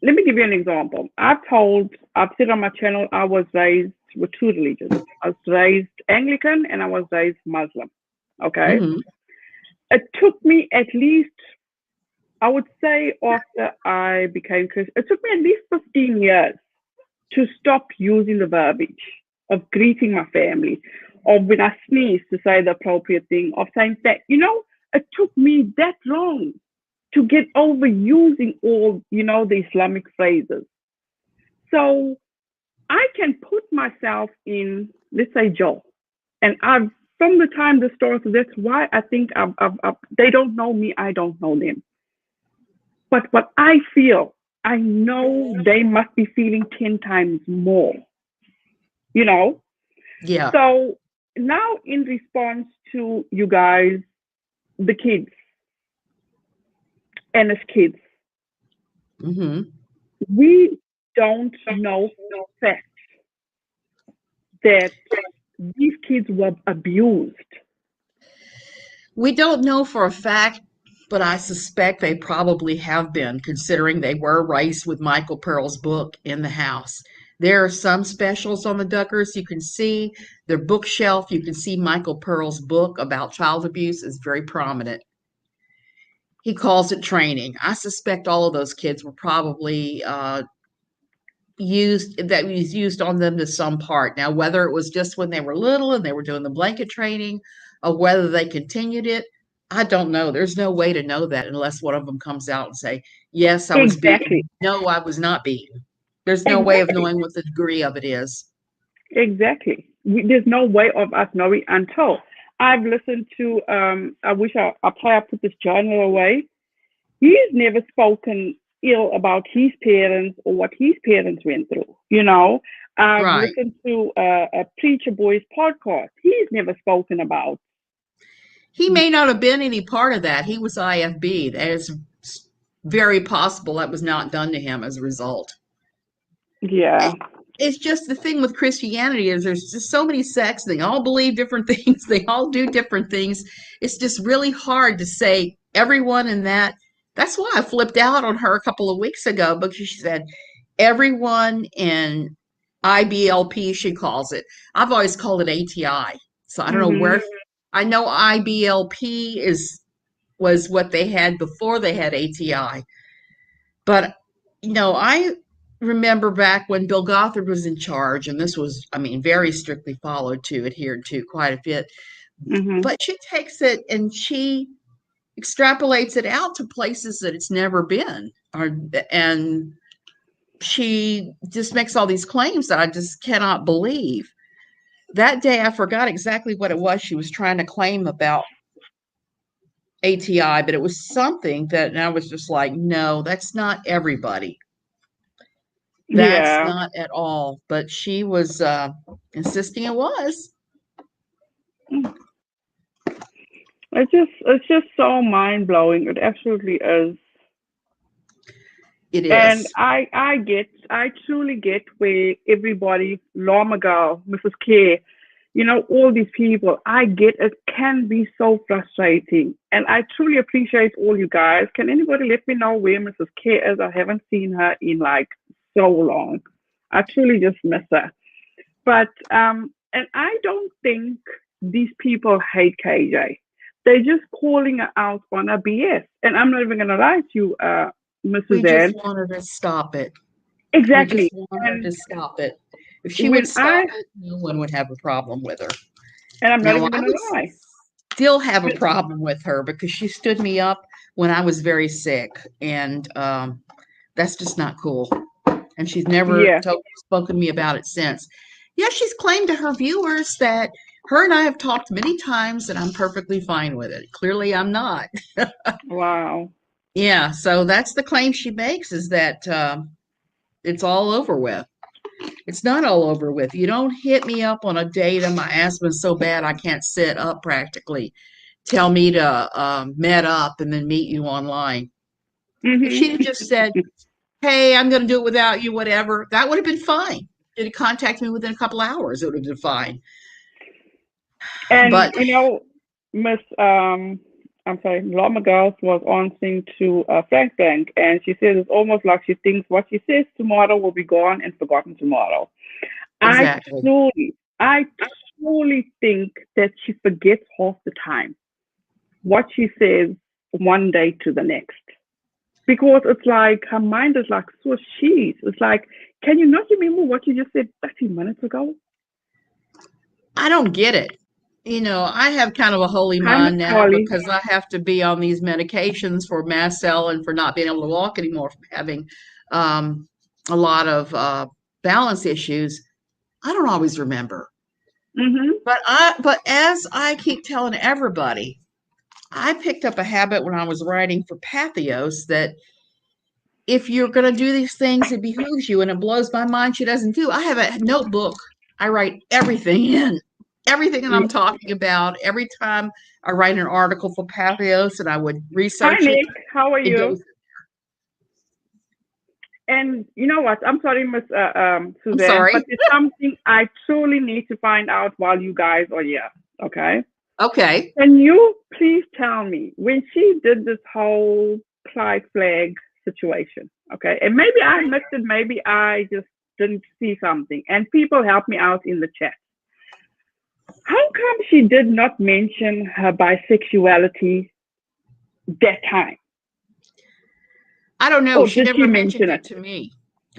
Let me give you an example. I've said on my channel, I was raised with 2 religions. I was raised Anglican and I was raised Muslim. Okay. It took me at least, I would say after I became Christian, it took me at least 15 years to stop using the verbiage of greeting my family, or when I sneeze to say the appropriate thing, of saying that, you know, it took me that long to get over using all, you know, the Islamic phrases. So I can put myself in, let's say, Joel, and from the time the story, so that's why I think they don't know me, I don't know them. But what I feel, I know they must be feeling 10 times more, you know? Yeah. So now in response to you guys, the kids, and as kids, Hmm. We don't know for a fact that these kids were abused. We don't know for a fact, but I suspect they probably have been, considering they were raised with Michael Pearl's book in the house. There are some specials on the Duckers. You can see their bookshelf. You can see Michael Pearl's book about child abuse is very prominent. He calls it training. I suspect all of those kids were probably used on them to some part. Now, whether it was just when they were little and they were doing the blanket training, or whether they continued it, I don't know. There's no way to know that unless one of them comes out and say, "Yes, I was beaten." Exactly. No, I was not beaten. There's no way of Exactly. knowing what the degree of it is. Exactly. There's no way of us knowing until I've listened to. I wish I put this journal away. He's never spoken ill about his parents or what his parents went through. I've Right. listened to a Preacher Boys podcast. He's never spoken about. He may not have been any part of that. He was IFB. That is very possible that was not done to him as a result. Yeah. It's just the thing with Christianity is there's just so many sects. They all believe different things. They all do different things. It's just really hard to say everyone in that. That's why I flipped out on her a couple of weeks ago, because she said everyone in IBLP, she calls it. I've always called it ATI. So I don't know where. I know IBLP was what they had before they had ATI. But I remember back when Bill Gothard was in charge, and this was, very strictly followed to, adhered to quite a bit. But she takes it and she extrapolates it out to places that it's never been, and she just makes all these claims that I just cannot believe. That day, I forgot exactly what it was she was trying to claim about ATI, but it was something that I was just like, no, that's not everybody. That's not at all. But she was insisting it was. It's just so mind blowing. It absolutely is. It is. And I truly get where everybody, Law Miguel, Mrs. K, all these people, I get it can be so frustrating. And I truly appreciate all you guys. Can anybody let me know where Mrs. K is? I haven't seen her in like so long. I truly just miss her. But and I don't think these people hate KJ. They're just calling her out on her BS. And I'm not even gonna lie to you, Miss We Suzanne. just want her to stop it. Exactly. We just want her to stop it. If she would stop it, no one would have a problem with her. And I'm not even gonna lie. Still have a problem with her because she stood me up when I was very sick, and that's just not cool. And she's never spoken to me about it since. Yeah, she's claimed to her viewers that her and I have talked many times and I'm perfectly fine with it. Clearly, I'm not. Wow. Yeah, so that's the claim she makes, is that it's all over with. It's not all over with. You don't hit me up on a date and my asthma's so bad I can't sit up practically. Tell me to met up and then meet you online. If she'd have just said, hey, I'm going to do it without you, whatever, that would have been fine. She'd have contacted me within a couple hours. It would have been fine. And, Miss, I'm sorry, Law Miguel was answering to Frank, and she says it's almost like she thinks what she says tomorrow will be gone and forgotten tomorrow. Exactly. I truly think that she forgets half the time what she says one day to the next. Because it's like her mind is like so sheets. It's like, can you not remember what you just said 30 minutes ago? I don't get it. I have kind of a holy mind now because I have to be on these medications for mast cell and for not being able to walk anymore, from having a lot of balance issues. I don't always remember. But as I keep telling everybody, I picked up a habit when I was writing for Pathos that if you're going to do these things, it behooves you, and it blows my mind she doesn't do. I have a notebook. I write everything in. Everything that I'm talking about, every time I write an article for Pathos and I would research Hi, Nick. How are you? And you know what? I'm sorry, Miss Suzanne, sorry. but it's something I truly need to find out while you guys are here. Okay. Okay. Can you please tell me when she did this whole pride flag situation? Okay, and maybe I missed it, maybe I just didn't see something. And people help me out in the chat. How come she did not mention her bisexuality that time? I don't know. Or She did never she mentioned mention it to me.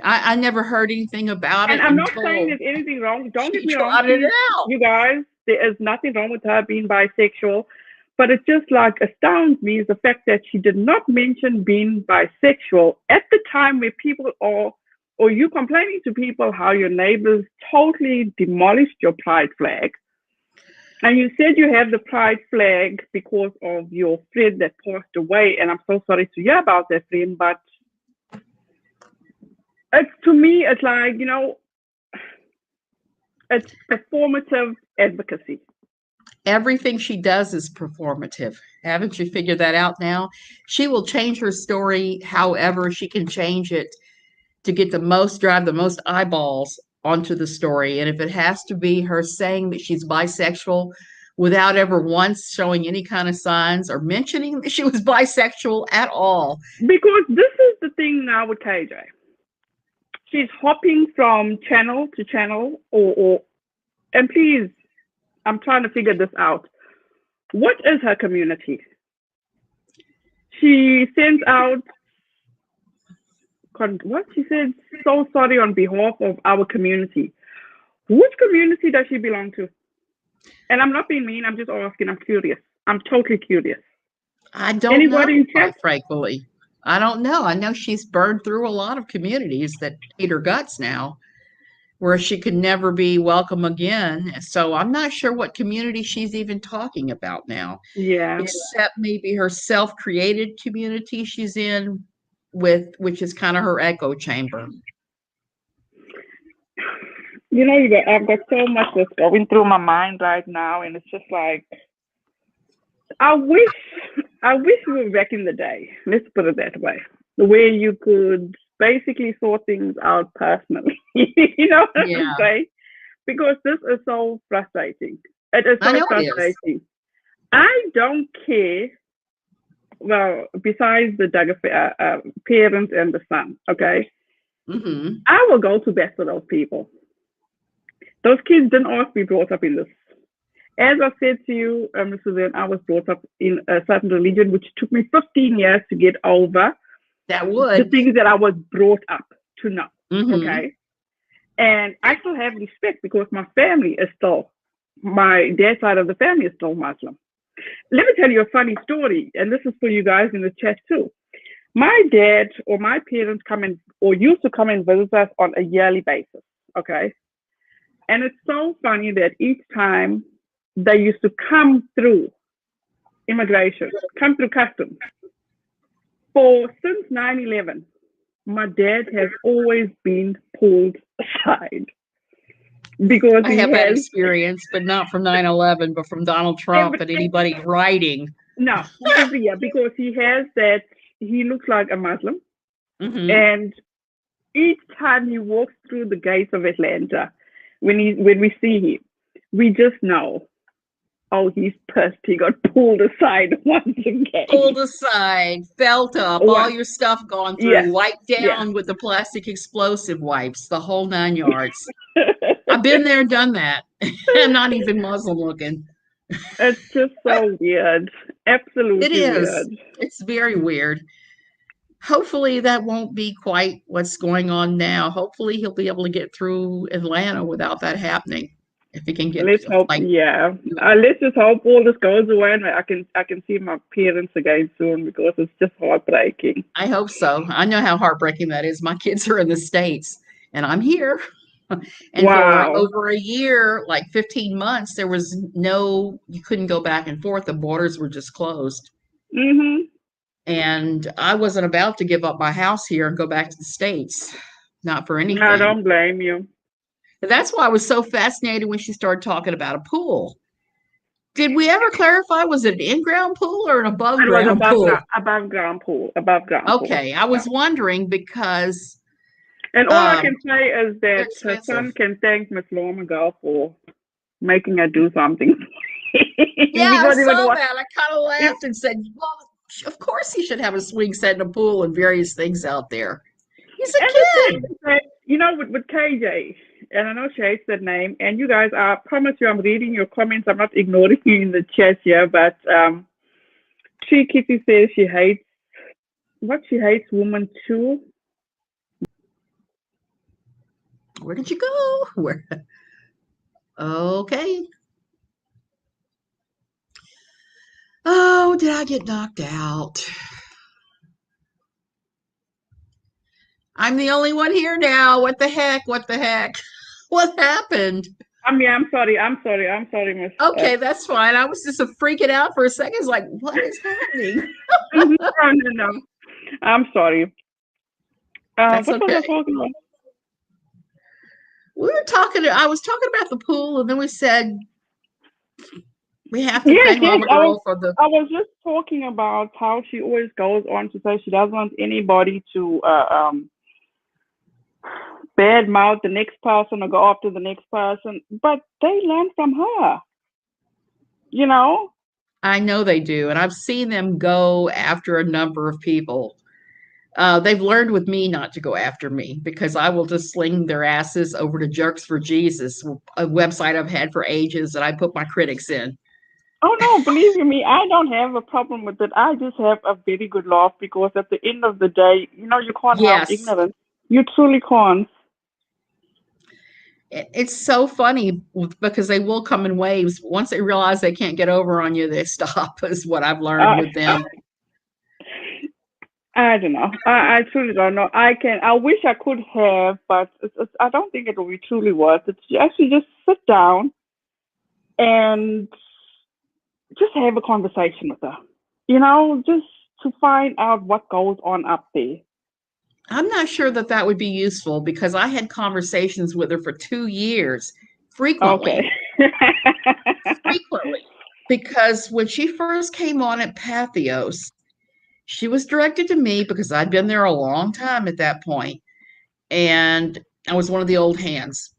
I never heard anything about And it I'm not until saying there's anything wrong. Don't she get me wrong, trotted it out. you guys. There is nothing wrong with her being bisexual, but it just like astounds me is the fact that she did not mention being bisexual at the time where people are, or you complaining to people how your neighbors totally demolished your pride flag. And you said you have the pride flag because of your friend that passed away. And I'm so sorry to hear about that friend, but it's, to me, it's like, you know, it's performative advocacy. Everything she does is performative. Haven't you figured that out now? She will change her story however she can change it to get drive the most eyeballs onto the story. And if it has to be her saying that she's bisexual without ever once showing any kind of signs or mentioning that she was bisexual at all. Because this is the thing now with KJ. She's hopping from channel to channel, and please, I'm trying to figure this out. What is her community? She sends out what she said, so sorry on behalf of our community. Which community does she belong to? And I'm not being mean, I'm just asking, I'm curious. I'm totally curious. I don't know, quite frankly. I don't know. I know she's burned through a lot of communities that hate her guts now, where she could never be welcome again. So I'm not sure what community she's even talking about now. Yeah. Except maybe her self-created community she's in with, which is kind of her echo chamber. You know, I've got so much that's going through my mind right now, and it's just like, I wish we were back in the day. Let's put it that way, where you could basically sort things out personally. You know what I'm saying? Because this is so frustrating. It is so frustrating. I don't care. Well, besides the Duggar parents and the son, okay? Mm-hmm. I will go to bat for those people. Those kids didn't ask to be brought up in this. As I said to you, Ms. Suzanne, I was brought up in a certain religion, which took me 15 years to get over. The things that I was brought up to know, okay? And I still have respect because my family is still, my dad's side of the family is still Muslim. Let me tell you a funny story, and this is for you guys in the chat too. My dad or my parents used to come and visit us on a yearly basis, okay? And it's so funny that each time they used to come through immigration, come through customs. Since 9/11, my dad has always been pulled aside. Because I have that experience, but not from 9/11, but from Donald Trump and anybody writing. No, every year, because he has that, he looks like a Muslim. And each time he walks through the gates of Atlanta, when we see him, we just know, oh, he's pissed. He got pulled aside once again. Pulled aside, felt up, all your stuff gone through, wiped down with the plastic explosive wipes, the whole 9 yards. I've been there, done that. I'm not even Muslim looking. It's just so weird. Absolutely it is. Weird. It's very weird. Hopefully that won't be quite what's going on now. Hopefully he'll be able to get through Atlanta without that happening. If he can get, let's hope. Let's just hope all this goes away and I can see my parents again soon, because it's just heartbreaking. I hope so. I know how heartbreaking that is. My kids are in the States and I'm here. And for over a year, like 15 months, there was you couldn't go back and forth. The borders were just closed. And I wasn't about to give up my house here and go back to the States. Not for anything. I don't blame you. That's why I was so fascinated when she started talking about a pool. Did we ever clarify, was it an in-ground pool or an above-ground pool? Above ground pool. Okay, I was wondering because And all I can say is They're that her son expensive. can thank Miss Lormagall for making her do something. Yeah, I because even saw what that. I kind of laughed and said, "Well, of course he should have a swing set and a pool and various things out there. He's a and the thing kid." is that, you know, with KJ, and I know she hates that name, and you guys, I promise you, I'm reading your comments. I'm not ignoring you in the chat here, but Tree Kitty says she hates women too. Where did you go? Where? Okay. Oh, did I get knocked out? I'm the only one here now. What the heck? What the heck? What happened? I'm sorry, Miss. Okay, that's fine. I was just freaking out for a second. It's like, what is happening? No. I'm sorry. That's What was I okay. talking about? I was talking about the pool, and then we said we have to Yes, thank Mama I Girl for the. was just talking about how she always goes on to say she doesn't want anybody to bad mouth the next person or go after the next person, but they learn from her. You know? I know they do, and I've seen them go after a number of people. They've learned with me not to go after me because I will just sling their asses over to Jerks for Jesus, a website I've had for ages that I put my critics in. Oh no, believe you me, I don't have a problem with it. I just have a very good laugh because at the end of the day, you know, you can't help Yes, ignorance. You truly can't. it's so funny because they will come in waves. Once they realize they can't get over on you, they stop, is what I've learned Uh, with them. I don't know. I truly don't know. I wish I could have, but I don't think it will be truly worth it. You actually just sit down and just have a conversation with her. You know, just to find out what goes on up there. I'm not sure that would be useful because I had conversations with her for 2 years, frequently, Okay. frequently. Because when she first came on at Pathos, she was directed to me because I'd been there a long time at that point, and I was one of the old hands.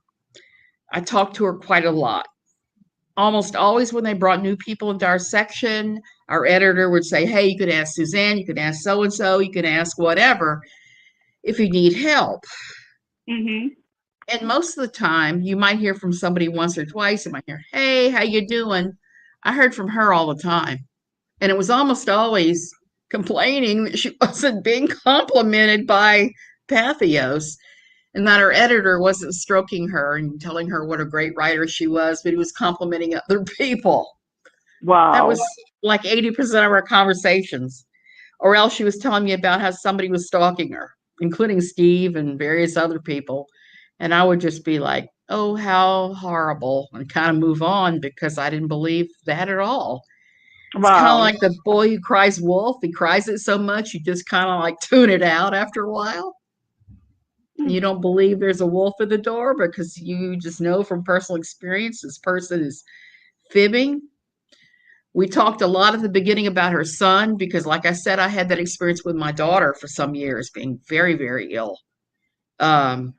I talked to her quite a lot. Almost always when they brought new people into our section, our editor would say, "Hey, you can ask Suzanne, you can ask so-and-so, you can ask whatever if you need help." Mhm. And most of the time, you might hear from somebody once or twice. You might hear, "Hey, how you doing?" I heard from her all the time. And it was almost always complaining that she wasn't being complimented by Pathos and that her editor wasn't stroking her and telling her what a great writer she was, but he was complimenting other people. That Wow. was like 80% of our conversations. Or else she was telling me about how somebody was stalking her, including Steve and various other people. And I would just be like, "Oh, how horrible," and kind of move on because I didn't believe that at all. It's kind of Wow. like the boy who cries wolf. He cries it so much, you just kind of like tune it out after a while. You don't believe there's a wolf at the door because you just know from personal experience this person is fibbing. We talked a lot at the beginning about her son because, like I said, I had that experience with my daughter for some years, being very, very ill. Um,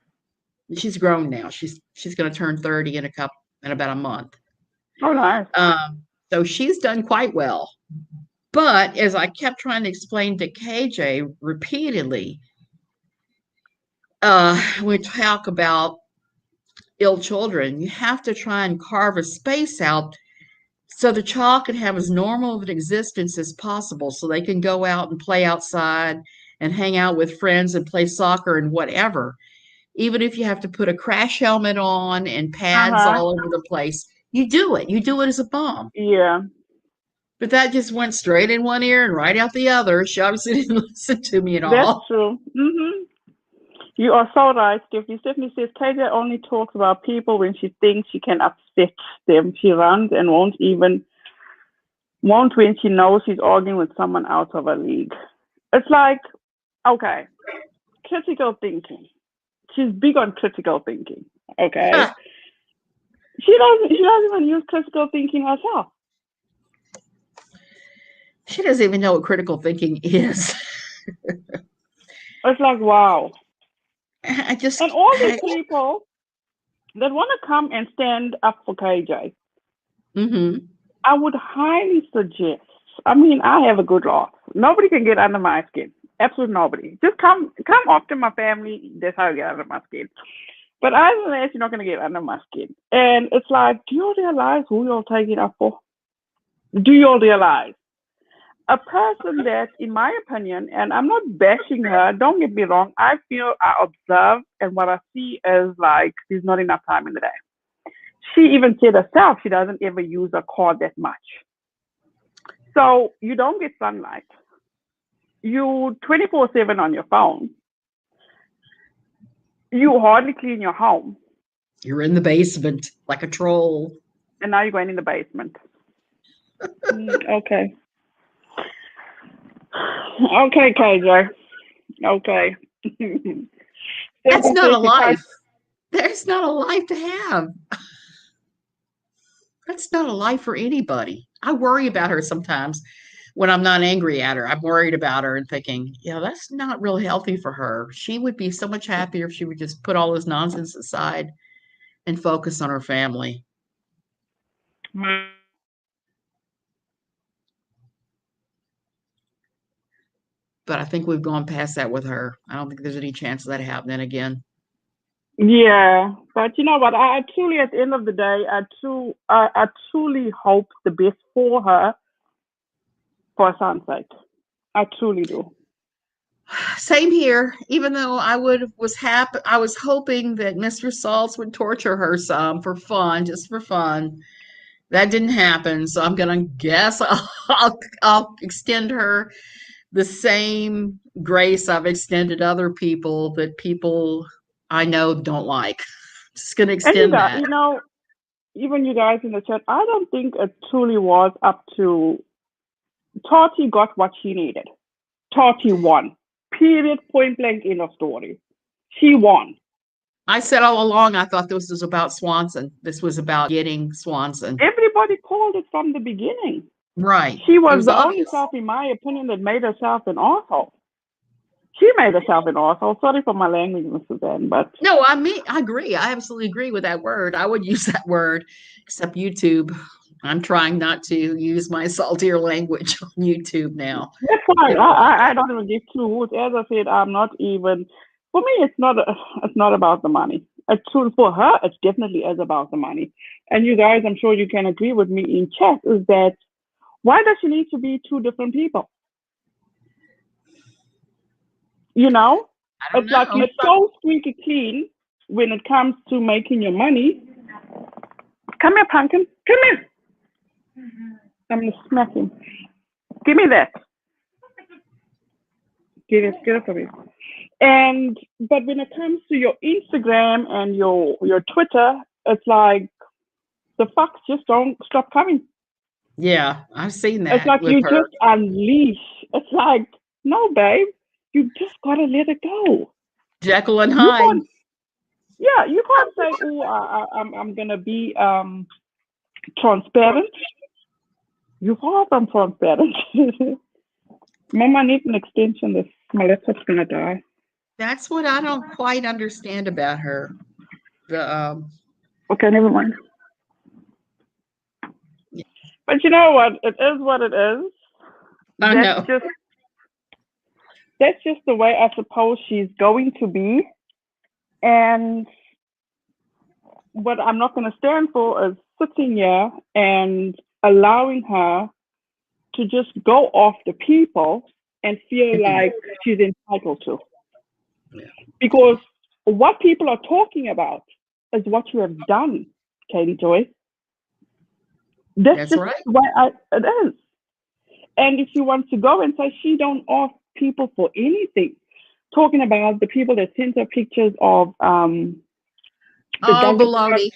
she's grown now. She's going to turn 30 in about a month. Oh, nice. So she's done quite well. But as I kept trying to explain to KJ repeatedly, we talk about ill children, you have to try and carve a space out so the child can have as normal of an existence as possible so they can go out and play outside and hang out with friends and play soccer and whatever. Even if you have to put a crash helmet on and pads Uh-huh. all over the place, you do it. You do it as a mom. Yeah. But that just went straight in one ear and right out the other. She obviously didn't listen to me at That's all. true. You are so right, Stephanie. Stephanie says KJ only talks about people when she thinks she can upset them. She runs and won't when she knows she's arguing with someone out of her league. It's like, okay, critical thinking. She's big on critical thinking. Okay. She doesn't even use critical thinking herself. She doesn't even know what critical thinking is. It's like, wow. I just, And all these people that want to come and stand up for KJ, mm-hmm. I would highly suggest. I mean, I have a good laugh. Nobody can get under my skin. Absolutely nobody. Just come after my family. That's how you get under my skin. But other than that, you're not going to get under my skin. And it's like, do you realize who you're taking up for? Do you realize? A person that, in my opinion, and I'm not bashing her, don't get me wrong, I feel I observe and what I see is like there's not enough time in the day. She even said herself she doesn't ever use a car that much. So you don't get sunlight. You 24/7 on your phone. You hardly clean your home. You're in the basement like a troll. And now you're going in the basement. Okay. Okay, KJ. Okay. That's not a life. There's not a life to have. That's not a life for anybody. I worry about her sometimes when I'm not angry at her. I'm worried about her and thinking, that's not really healthy for her. She would be so much happier if she would just put all this nonsense aside and focus on her family. But I think we've gone past that with her. I don't think there's any chance of that happening again. Yeah, but you know what? I truly, at the end of the day, I truly hope the best for her, for her son's sake. I truly do. Same here. Even though I was happy, I was hoping that Mr. Saltz would torture her some for fun, just for fun. That didn't happen, so I'm gonna guess I'll extend her the same grace I've extended other people that people I know don't like. Just gonna extend that. You know, even you guys in the chat, I don't think it truly was up to Tati got what she needed. Tati won. Period. Point blank. End of story. She won. I said all along I thought this was about Swanson. This was about getting Swanson. Everybody called it from the beginning. Right. She was the only self, in my opinion, that made herself an asshole. She made herself an asshole. Sorry for my language, Mr. Suzanne, but no, I agree. I absolutely agree with that word. I would use that word, except YouTube. I'm trying not to use my saltier language on YouTube now. That's fine. I don't even give two hoots. As I said, I'm not even. For me, it's not about the money. For her, it definitely is about the money. And you guys, I'm sure you can agree with me in chat, is that why does she need to be two different people? You know? It's like you're so squeaky clean when it comes to making your money. Come here, Pumpkin. Come here. I'm going to smack him. Give me that. Get it for me. But when it comes to your Instagram and your Twitter, it's like the fucks just don't stop coming. Yeah, I've seen that. It's like you just unleash. It's like, no, babe, you just gotta let it go. Jekyll and Hyde. You can't say, "Oh, I'm gonna be transparent." You are transparent. Mama, I need an extension. My laptop's gonna die. That's what I don't quite understand about her. Okay, never mind. But you know what? It is what it is. I know. That's just the way I suppose she's going to be. And what I'm not going to stand for is sitting here and allowing her to just go off the people and feel like she's entitled to. Yeah. Because what people are talking about is what you have done, Katie Joy. That's just right. the way it is. And if she wants to go and say she don't off people for anything, talking about the people that sent her pictures of baloney.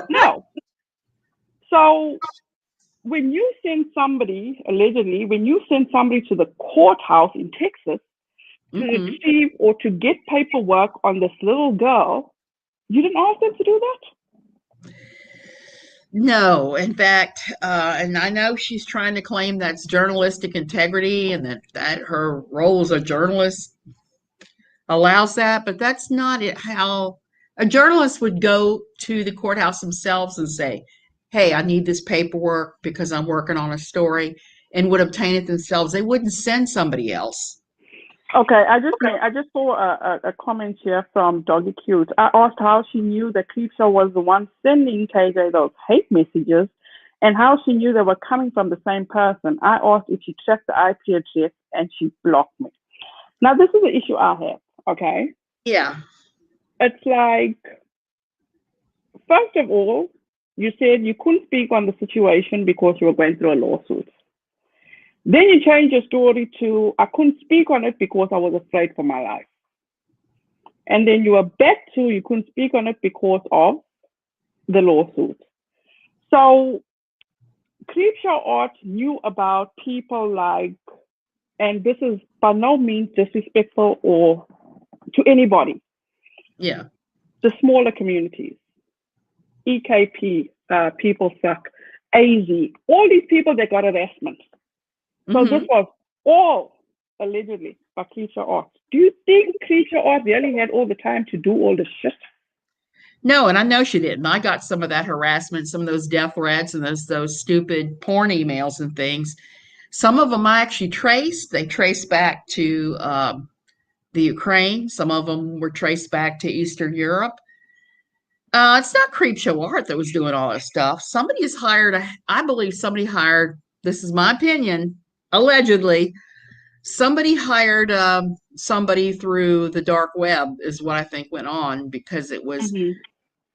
No. So when you send somebody, allegedly, to the courthouse in Texas to receive or to get paperwork on this little girl, you didn't ask them to do that? No, in fact, and I know she's trying to claim that's journalistic integrity and that her role as a journalist allows that, but that's not it, how a journalist would go to the courthouse themselves and say, hey, I need this paperwork because I'm working on a story, and would obtain it themselves. They wouldn't send somebody else. Okay, I just saw a comment here from Doggy Cute. I asked how she knew that Creepshow was the one sending KJ those hate messages and how she knew they were coming from the same person. I asked if she checked the IP address and she blocked me. Now, this is the issue I have, okay? Yeah. It's like, first of all, you said you couldn't speak on the situation because you were going through a lawsuit. Then you change your story to, I couldn't speak on it because I was afraid for my life. And then you were back to, you couldn't speak on it because of the lawsuit. So Creepshow Art knew about people like, and this is by no means disrespectful or to anybody, Yeah. the smaller communities, EKP, People Suck, AZ, all these people that got harassment. So this was all allegedly by Creepshow Art. Do you think Creepshow Art really had all the time to do all this shit? No, and I know she didn't. I got some of that harassment, some of those death threats and those stupid porn emails and things. Some of them I actually traced. They traced back to the Ukraine. Some of them were traced back to Eastern Europe. It's not Creepshow Art that was doing all this stuff. Somebody has hired, I believe somebody hired, this is my opinion, allegedly, somebody hired somebody through the dark web is what I think went on, because it was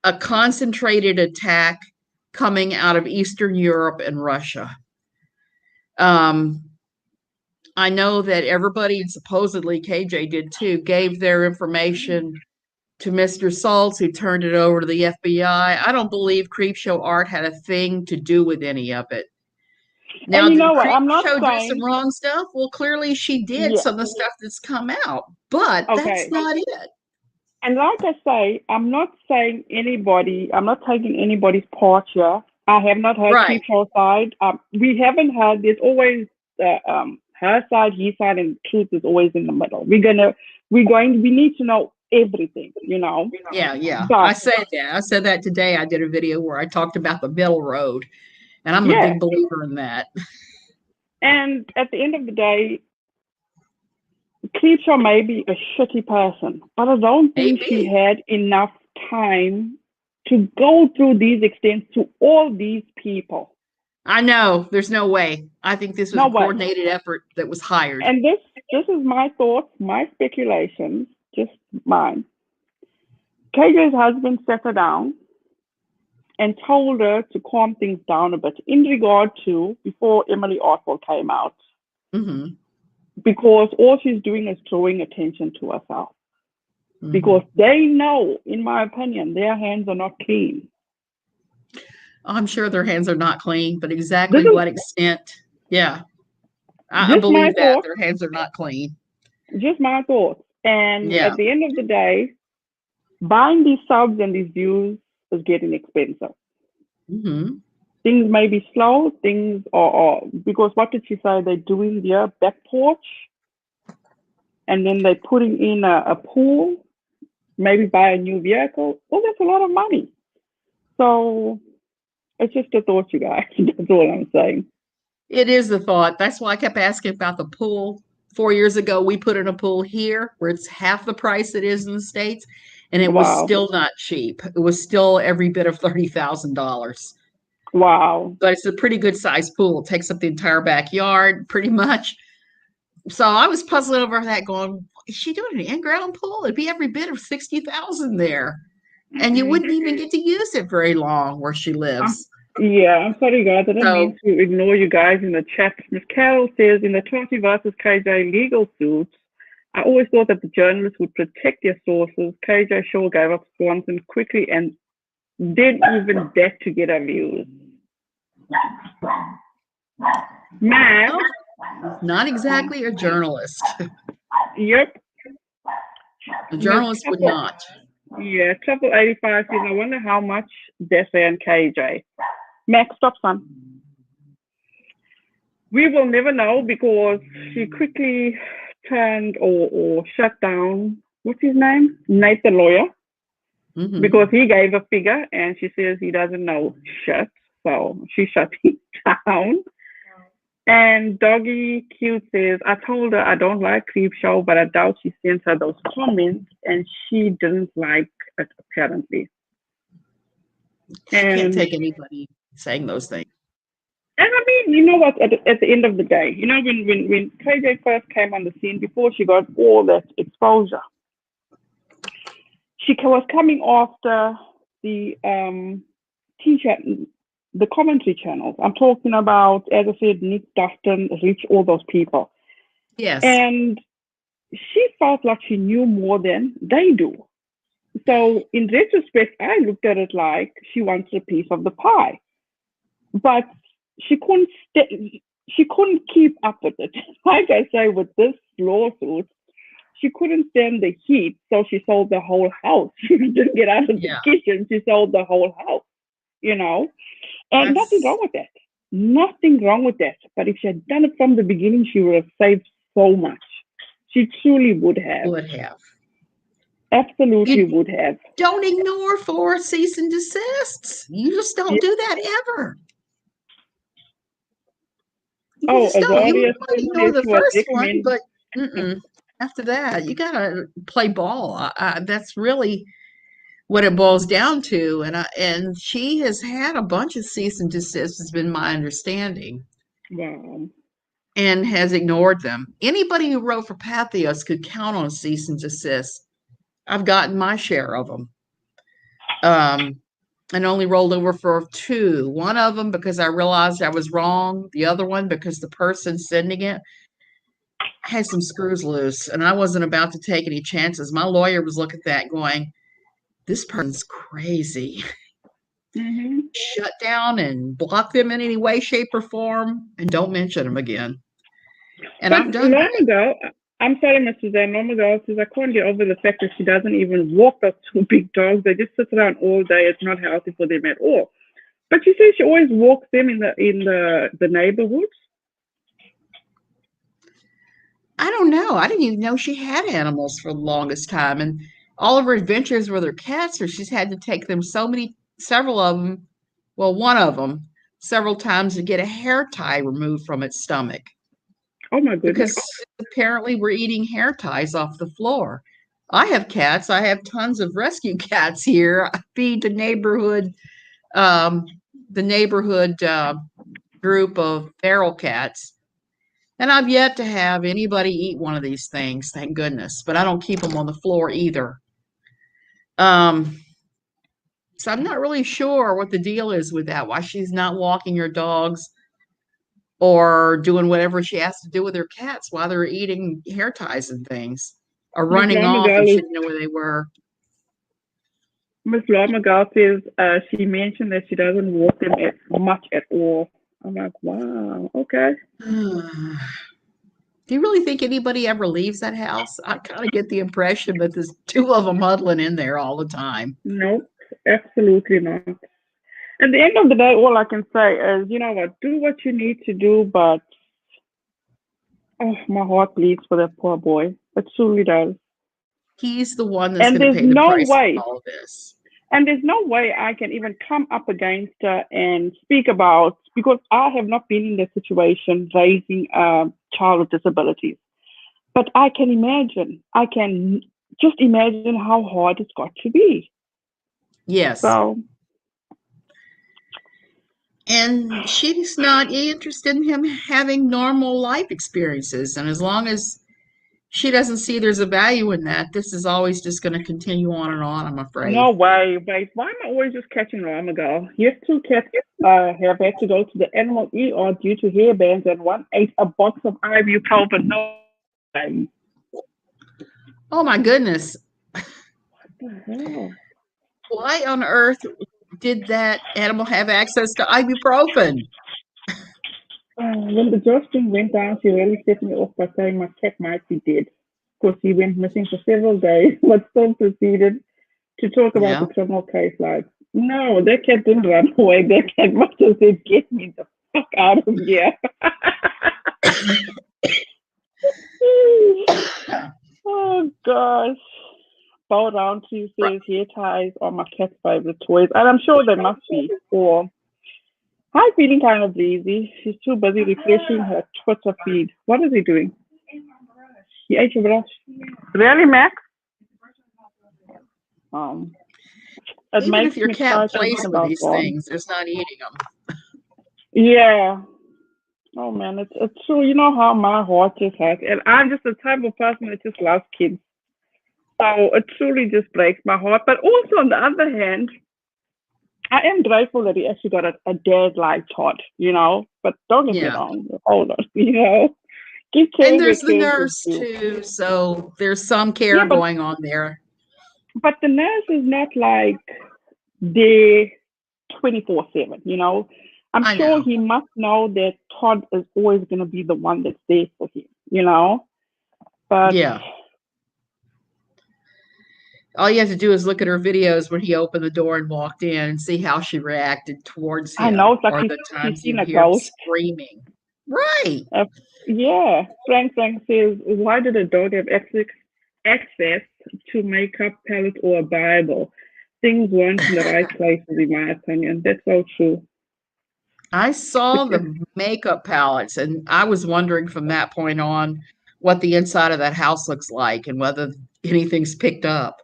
a concentrated attack coming out of Eastern Europe and Russia. I know that everybody, and supposedly KJ did too, gave their information to Mr. Saltz, who turned it over to the FBI. I don't believe Creepshow Art had a thing to do with any of it. Now, and you did know what? I'm not Creepshow do saying some wrong stuff? Well, clearly she did some of the stuff that's come out, but that's not it. And like I say, I'm not saying anybody, I'm not taking anybody's part here. I have not heard Creepshow side. We haven't heard, there's always her side, his side, and truth is always in the middle. We need to know everything, you know? Yeah. But, I said that. I said that today. I did a video where I talked about the middle road, and I'm a big believer in that. And at the end of the day, Creepshow may be a shitty person, but I don't think she had enough time to go through these extents to all these people. I know. There's no way. I think this was a coordinated effort that was hired. And this is my thoughts, my speculations, just mine. KJ's husband sat her down and told her to calm things down a bit in regard to before Emily Artwell came out. Because all she's doing is drawing attention to herself. Because they know, in my opinion, their hands are not clean. I'm sure their hands are not clean, but exactly what extent? Yeah. I believe that their hands are not clean. Just my thoughts. And at the end of the day, buying these subs and these views is getting expensive. Things may be slow, things are, because what did she say? They're doing their back porch and then they're putting in a pool, maybe buy a new vehicle. Well, that's a lot of money. So it's just a thought, you guys. That's all I'm saying. It is a thought. That's why I kept asking about the pool. 4 years ago, we put in a pool here where it's half the price it is in the States, and it was still not cheap. It was still every bit of $30,000. Wow. But it's a pretty good sized pool. It takes up the entire backyard pretty much. So I was puzzling over that going, is she doing an in-ground pool? It'd be every bit of $60,000 there. And you wouldn't even get to use it very long where she lives. Yeah, I'm sorry, guys. I don't mean to ignore you guys in the chat. Ms. Carol says, in the Toti versus KJ legal suits, I always thought that the journalists would protect their sources. KJ Shaw gave up Swanson quickly and didn't even dare to get her views. Matt? Not exactly a journalist. Yep. A journalist would not. Yeah, Triple 85 says, I wonder how much Dessa and KJ. Max, stop, son. We will never know because she quickly turned or shut down what's his name? Nate the lawyer, Mhm. because he gave a figure and she says he doesn't know shit. So she shut him down. And Doggy Cute says, I told her I don't like Creep Show, but I doubt she sent her those comments and she didn't like it apparently. She can't And take anybody saying those things. And I mean, you know what? At the end of the day, you know, when KJ first came on the scene, before she got all that exposure, she was coming after the teacher, the commentary channels. I'm talking about, as I said, Nick, Dustin, Rich, all those people. Yes. And she felt like she knew more than they do. So in retrospect, I looked at it like she wanted a piece of the pie, but she couldn't keep up with it. Like I say, with this lawsuit, she couldn't stand the heat, so she sold the whole house. She didn't get out of the kitchen. She sold the whole house, you know. And nothing wrong with that. Nothing wrong with that. But if she had done it from the beginning, she would have saved so much. She truly would have. Absolutely would have. Don't ignore 4 cease and desists. You just don't do that ever. You just don't. You might ignore the first one, but after that, you gotta play ball. That's really what it boils down to. And she has had a bunch of cease and desists, has been my understanding. Wow. And has ignored them. Anybody who wrote for Pathos could count on a cease and desist. I've gotten my share of them. And only rolled over for 2. One of them because I realized I was wrong. The other one because the person sending it had some screws loose and I wasn't about to take any chances. My lawyer was looking at that going, this person's crazy. Mm-hmm. Shut down and block them in any way, shape, or form and don't mention them again. And I've done that. I'm sorry, Miss Suzanne. Norma Girl says, I can't get over the fact that she doesn't even walk those 2 big dogs. They just sit around all day. It's not healthy for them at all. But she says she always walks them in the neighborhoods. I don't know. I didn't even know she had animals for the longest time. And all of her adventures with her cats, or she's had to take them several of them, well, one of them, several times to get a hair tie removed from its stomach. Oh my goodness. Because apparently we're eating hair ties off the floor. I have cats. I have tons of rescue cats here. I feed the neighborhood group of feral cats. And I've yet to have anybody eat one of these things, thank goodness. But I don't keep them on the floor either. So I'm not really sure what the deal is with that, why she's not walking her dogs or doing whatever she has to do with her cats while they're eating hair ties and things, or running off and she didn't know where they were. Miss Lama Gal says she mentioned that she doesn't walk them much at all. I'm like, wow, okay. Do you really think anybody ever leaves that house? I kind of get the impression that there's 2 of them huddling in there all the time. Nope, absolutely not. At the end of the day, all I can say is, you know what, do what you need to do, but my heart bleeds for that poor boy. It truly does. He's the one that's going to pay the price for all of this. And there's no way I can even come up against her and speak about, because I have not been in that situation raising a child with disabilities. But I can just imagine how hard it's got to be. Yes. So. And she's not interested in him having normal life experiences. And as long as she doesn't see there's a value in that, this is always just going to continue on and on, I'm afraid. No way. Wait, why am I always just catching Rama Girl? Yes, 2 cats have had to go to the animal ER due to hair bands, and 1 ate a box of ibuprofen. No way. Oh my goodness. What the hell? Why on earth did that animal have access to ibuprofen? When the Josh thing went down, she really set me off by saying my cat might be dead. Because he went missing for several days, but still proceeded to talk about the criminal case. Like, no, that cat didn't run away. That cat must have said, get me the fuck out of here. Oh, gosh. bow down to you, says hair ties are my cat's favorite toys. And I'm sure they must be. Or, hi, feeling kind of lazy. She's too busy refreshing her Twitter feed. What is he doing? He ate your brush. Really, Max? It Even makes if your me cry cat plays thinking with about these Dawn. things, it's not eating them. Yeah. Oh man, it's true. You know how my heart just hurts, and I'm just the type of person that just loves kids. So it truly just breaks my heart. But also on the other hand, I am grateful that he actually got a dad like Todd. But don't get me Yeah. wrong. Hold on, give And kids there's their the kids nurse too. too, so there's some care Yeah, but going on there. the nurse is not like there 24/7. I'm I sure know. he must know that Todd is always going to be the one that's there for him. But Yeah. All you have to do is look at her videos when he opened the door and walked in and see how she reacted towards I him, know it's like or he's the times seen you a hear him ghost. screaming. Right. Yeah. Frank says, why did a dog have access to makeup palette or a Bible? Things weren't in the right places, in my opinion. That's so true. I saw the makeup palettes, and I was wondering from that point on what the inside of that house looks like and whether anything's picked up.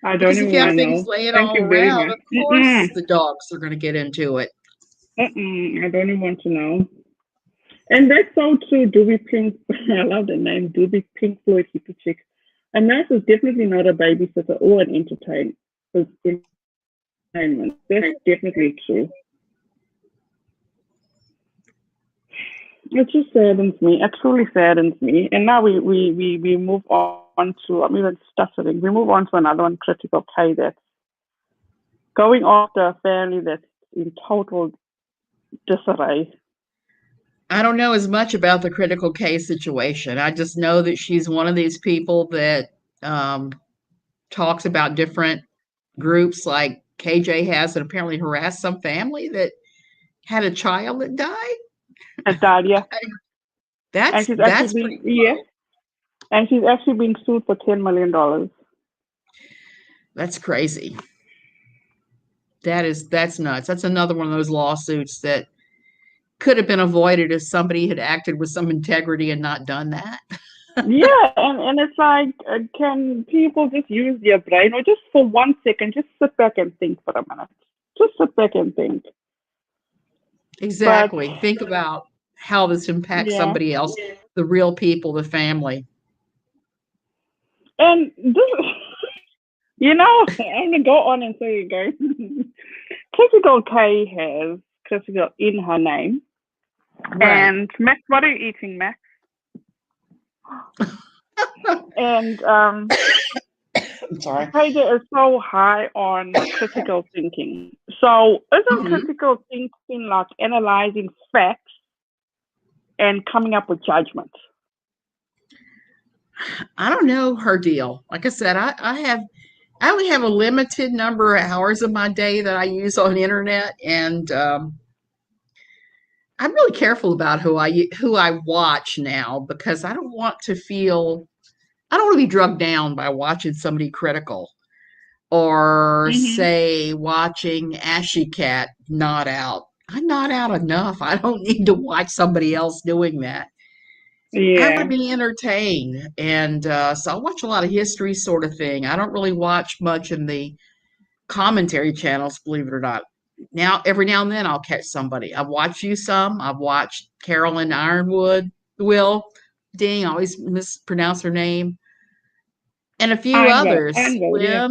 I don't Because if even you want have to things know. laying Thank all you very around, much. of course the dogs are going to get into it. I don't even want to know. And that's so true. Doobie Pink, I love the name, Doobie Pink Floyd Hippie Chick. A nurse is definitely not a babysitter or an entertainment. That's definitely true. It just saddens me. It truly saddens me. And now we move on to, I'm even stuttering. We move on to another one, Critical K, that's going after a family that's in total disarray. I don't know as much about the Critical K situation. I just know that she's one of these people that talks about different groups like KJ has, and apparently harassed some family that had a child that died. And died, yeah. That's she's that's actually pretty being, low. and she's actually being sued for $10 million. That's crazy. That's nuts. That's another one of those lawsuits that could have been avoided if somebody had acted with some integrity and not done that. Yeah, and it's like, can people just use their brain, or just for 1 second, just sit back and think for a minute. Just sit back and think. Exactly. But Think about how this impacts yeah, somebody else, the real people, the family. and this, I'm gonna go on and say it, guys. Critical K has critical in her name. Right. And Max, what are you eating, Max? And I'm sorry. KJ is so high on critical thinking. So isn't Mhm. critical thinking like analyzing facts and coming up with judgment? I don't know her deal. Like I said, I only have a limited number of hours of my day that I use on the internet, and I'm really careful about who I watch now, because I don't want to be drugged down by watching somebody critical, or say watching Ashy Cat nod out. I nod out enough. I don't need to watch somebody else doing that. I Yeah, want to be entertained, and so I watch a lot of history sort of thing. I don't really watch much in the commentary channels, believe it or not. Now, every now and then, I'll catch somebody. I've watched you some. I've watched Carolyn Ironwood, I always mispronounce her name, and a few others. yeah.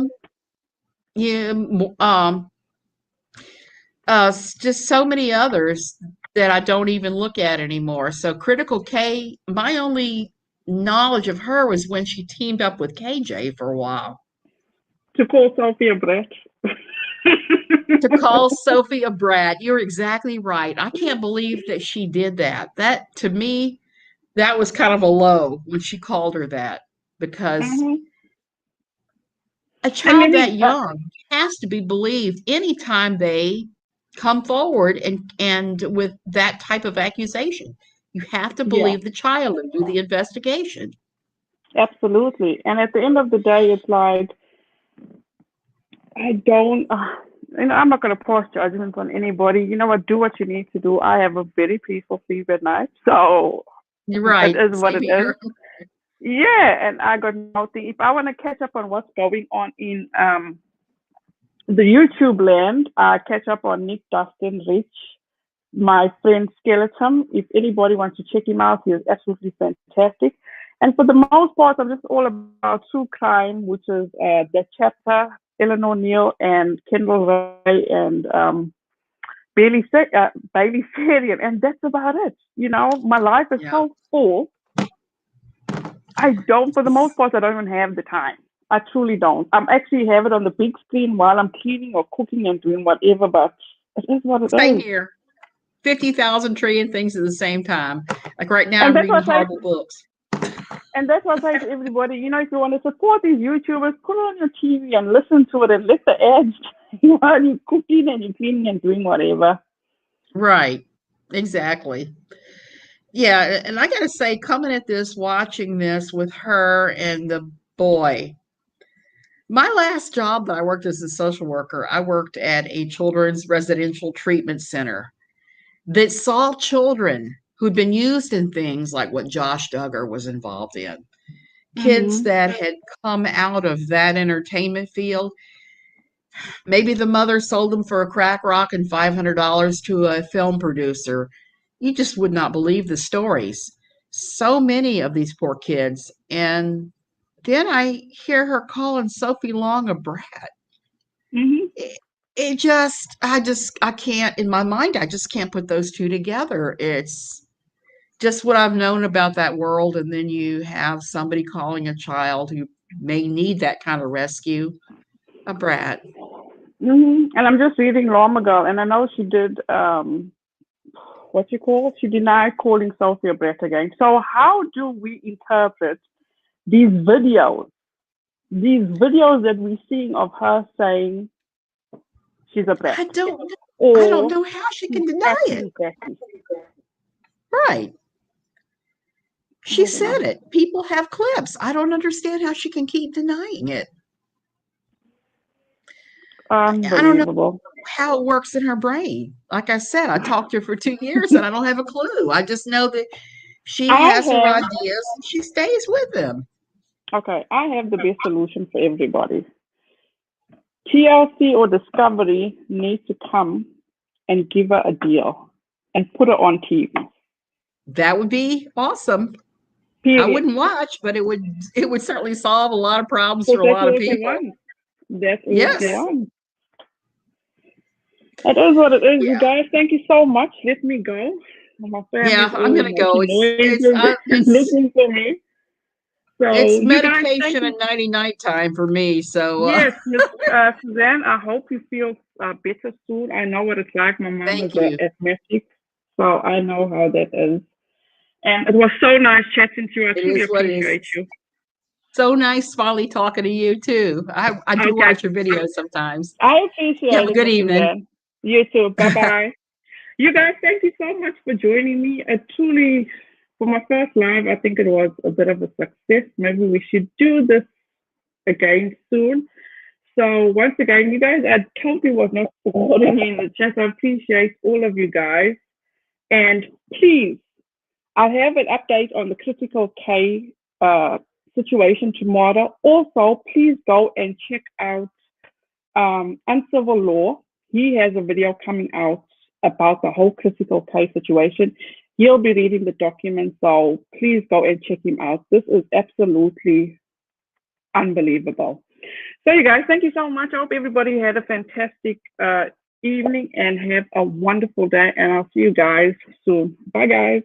Slim, just so many others that I don't even look at anymore. So Critical K, my only knowledge of her was when she teamed up with KJ for a while. To call Sophia Brett. To call Sophia Brad. You're exactly right. I can't believe that she did that. That, to me, that was kind of a low when she called her that, because a child that young has to be believed anytime they come forward and with that type of accusation. You have to believe the child and do the investigation. Absolutely. And at the end of the day, it's like, I don't, I'm not going to pass judgment on anybody. You know what? Do what you need to do. I have a very peaceful sleep at night. So You're it right. is what Same it is. here. Yeah. And I got nothing. If I want to catch up on what's going on in the YouTube land, I catch up on Nick, Dustin, Rich, my friend Skeleton. If anybody wants to check him out, he is absolutely fantastic. And for the most part, I'm just all about true crime, which is that chapter, Eleanor Neal and Kendall Ray and Bailey Sarian, and that's about it. You know, my life is Yeah. so full. For the most part, I don't even have the time. I truly don't. I'm actually have it on the big screen while I'm cleaning or cooking and doing whatever, but it is what it Same is. here. 50,000 trillion things at the same time. Like right now, And I'm that's reading what I horrible books. And that's what I say to everybody, if you want to support these YouTubers, put it on your TV and listen to it and let the ads while you're cooking and you're cleaning and doing whatever. Right. Exactly. Yeah. And I got to say, coming at this, watching this with her and the boy, my last job that I worked as a social worker, I worked at a children's residential treatment center that saw children who'd been used in things like what Josh Duggar was involved in. Kids that had come out of that entertainment field. Maybe the mother sold them for a crack rock and $500 to a film producer. You just would not believe the stories. So many of these poor kids. And then I hear her calling Sophie Long a brat. I can't, in my mind, I just can't put those two together. It's just what I've known about that world. And then you have somebody calling a child who may need that kind of rescue a brat. And I'm just reading Lawma Girl, and I know she did, she denied calling Sophie a brat again. So how do we interpret these videos that we're seeing of her saying she's a brat? I don't know how she can deny it. Right. She said it. People have clips. I don't understand how she can keep denying it. I don't know how it works in her brain. Like I said, I talked to her for 2 years and I don't have a clue. I just know that she has her ideas and she stays with them. Okay, I have the best solution for everybody. TLC or Discovery needs to come and give her a deal and put her on TV. That would be awesome. Period. I wouldn't watch, but it would certainly solve a lot of problems for a lot of people. That's what they want. That is what it is, you guys. Thank you so much. Let me go. My I'm gonna go. It's looking for me. So it's medication and night time for me. So yes, Miss Suzanne, I hope you feel better soon. I know what it's like. My mom is asthmatic, so I know how that is. And it was so nice chatting to you. I truly appreciate you. So nice finally talking to you too. I do watch your videos sometimes. I appreciate it. Have a good evening. Suzanne. You too. Bye-bye. You guys, thank you so much for joining me. For my first live, I think it was a bit of a success. Maybe we should do this again soon. So once again, you guys, I totally was not supporting me in the chat. I appreciate all of you guys. And please, I have an update on the Critical K situation tomorrow. Also, please go and check out Uncivil Law. He has a video coming out about the whole Critical K situation. He'll be reading the document, so please go and check him out. This is absolutely unbelievable. So you guys, thank you so much. I hope everybody had a fantastic evening and have a wonderful day, and I'll see you guys soon. Bye, guys.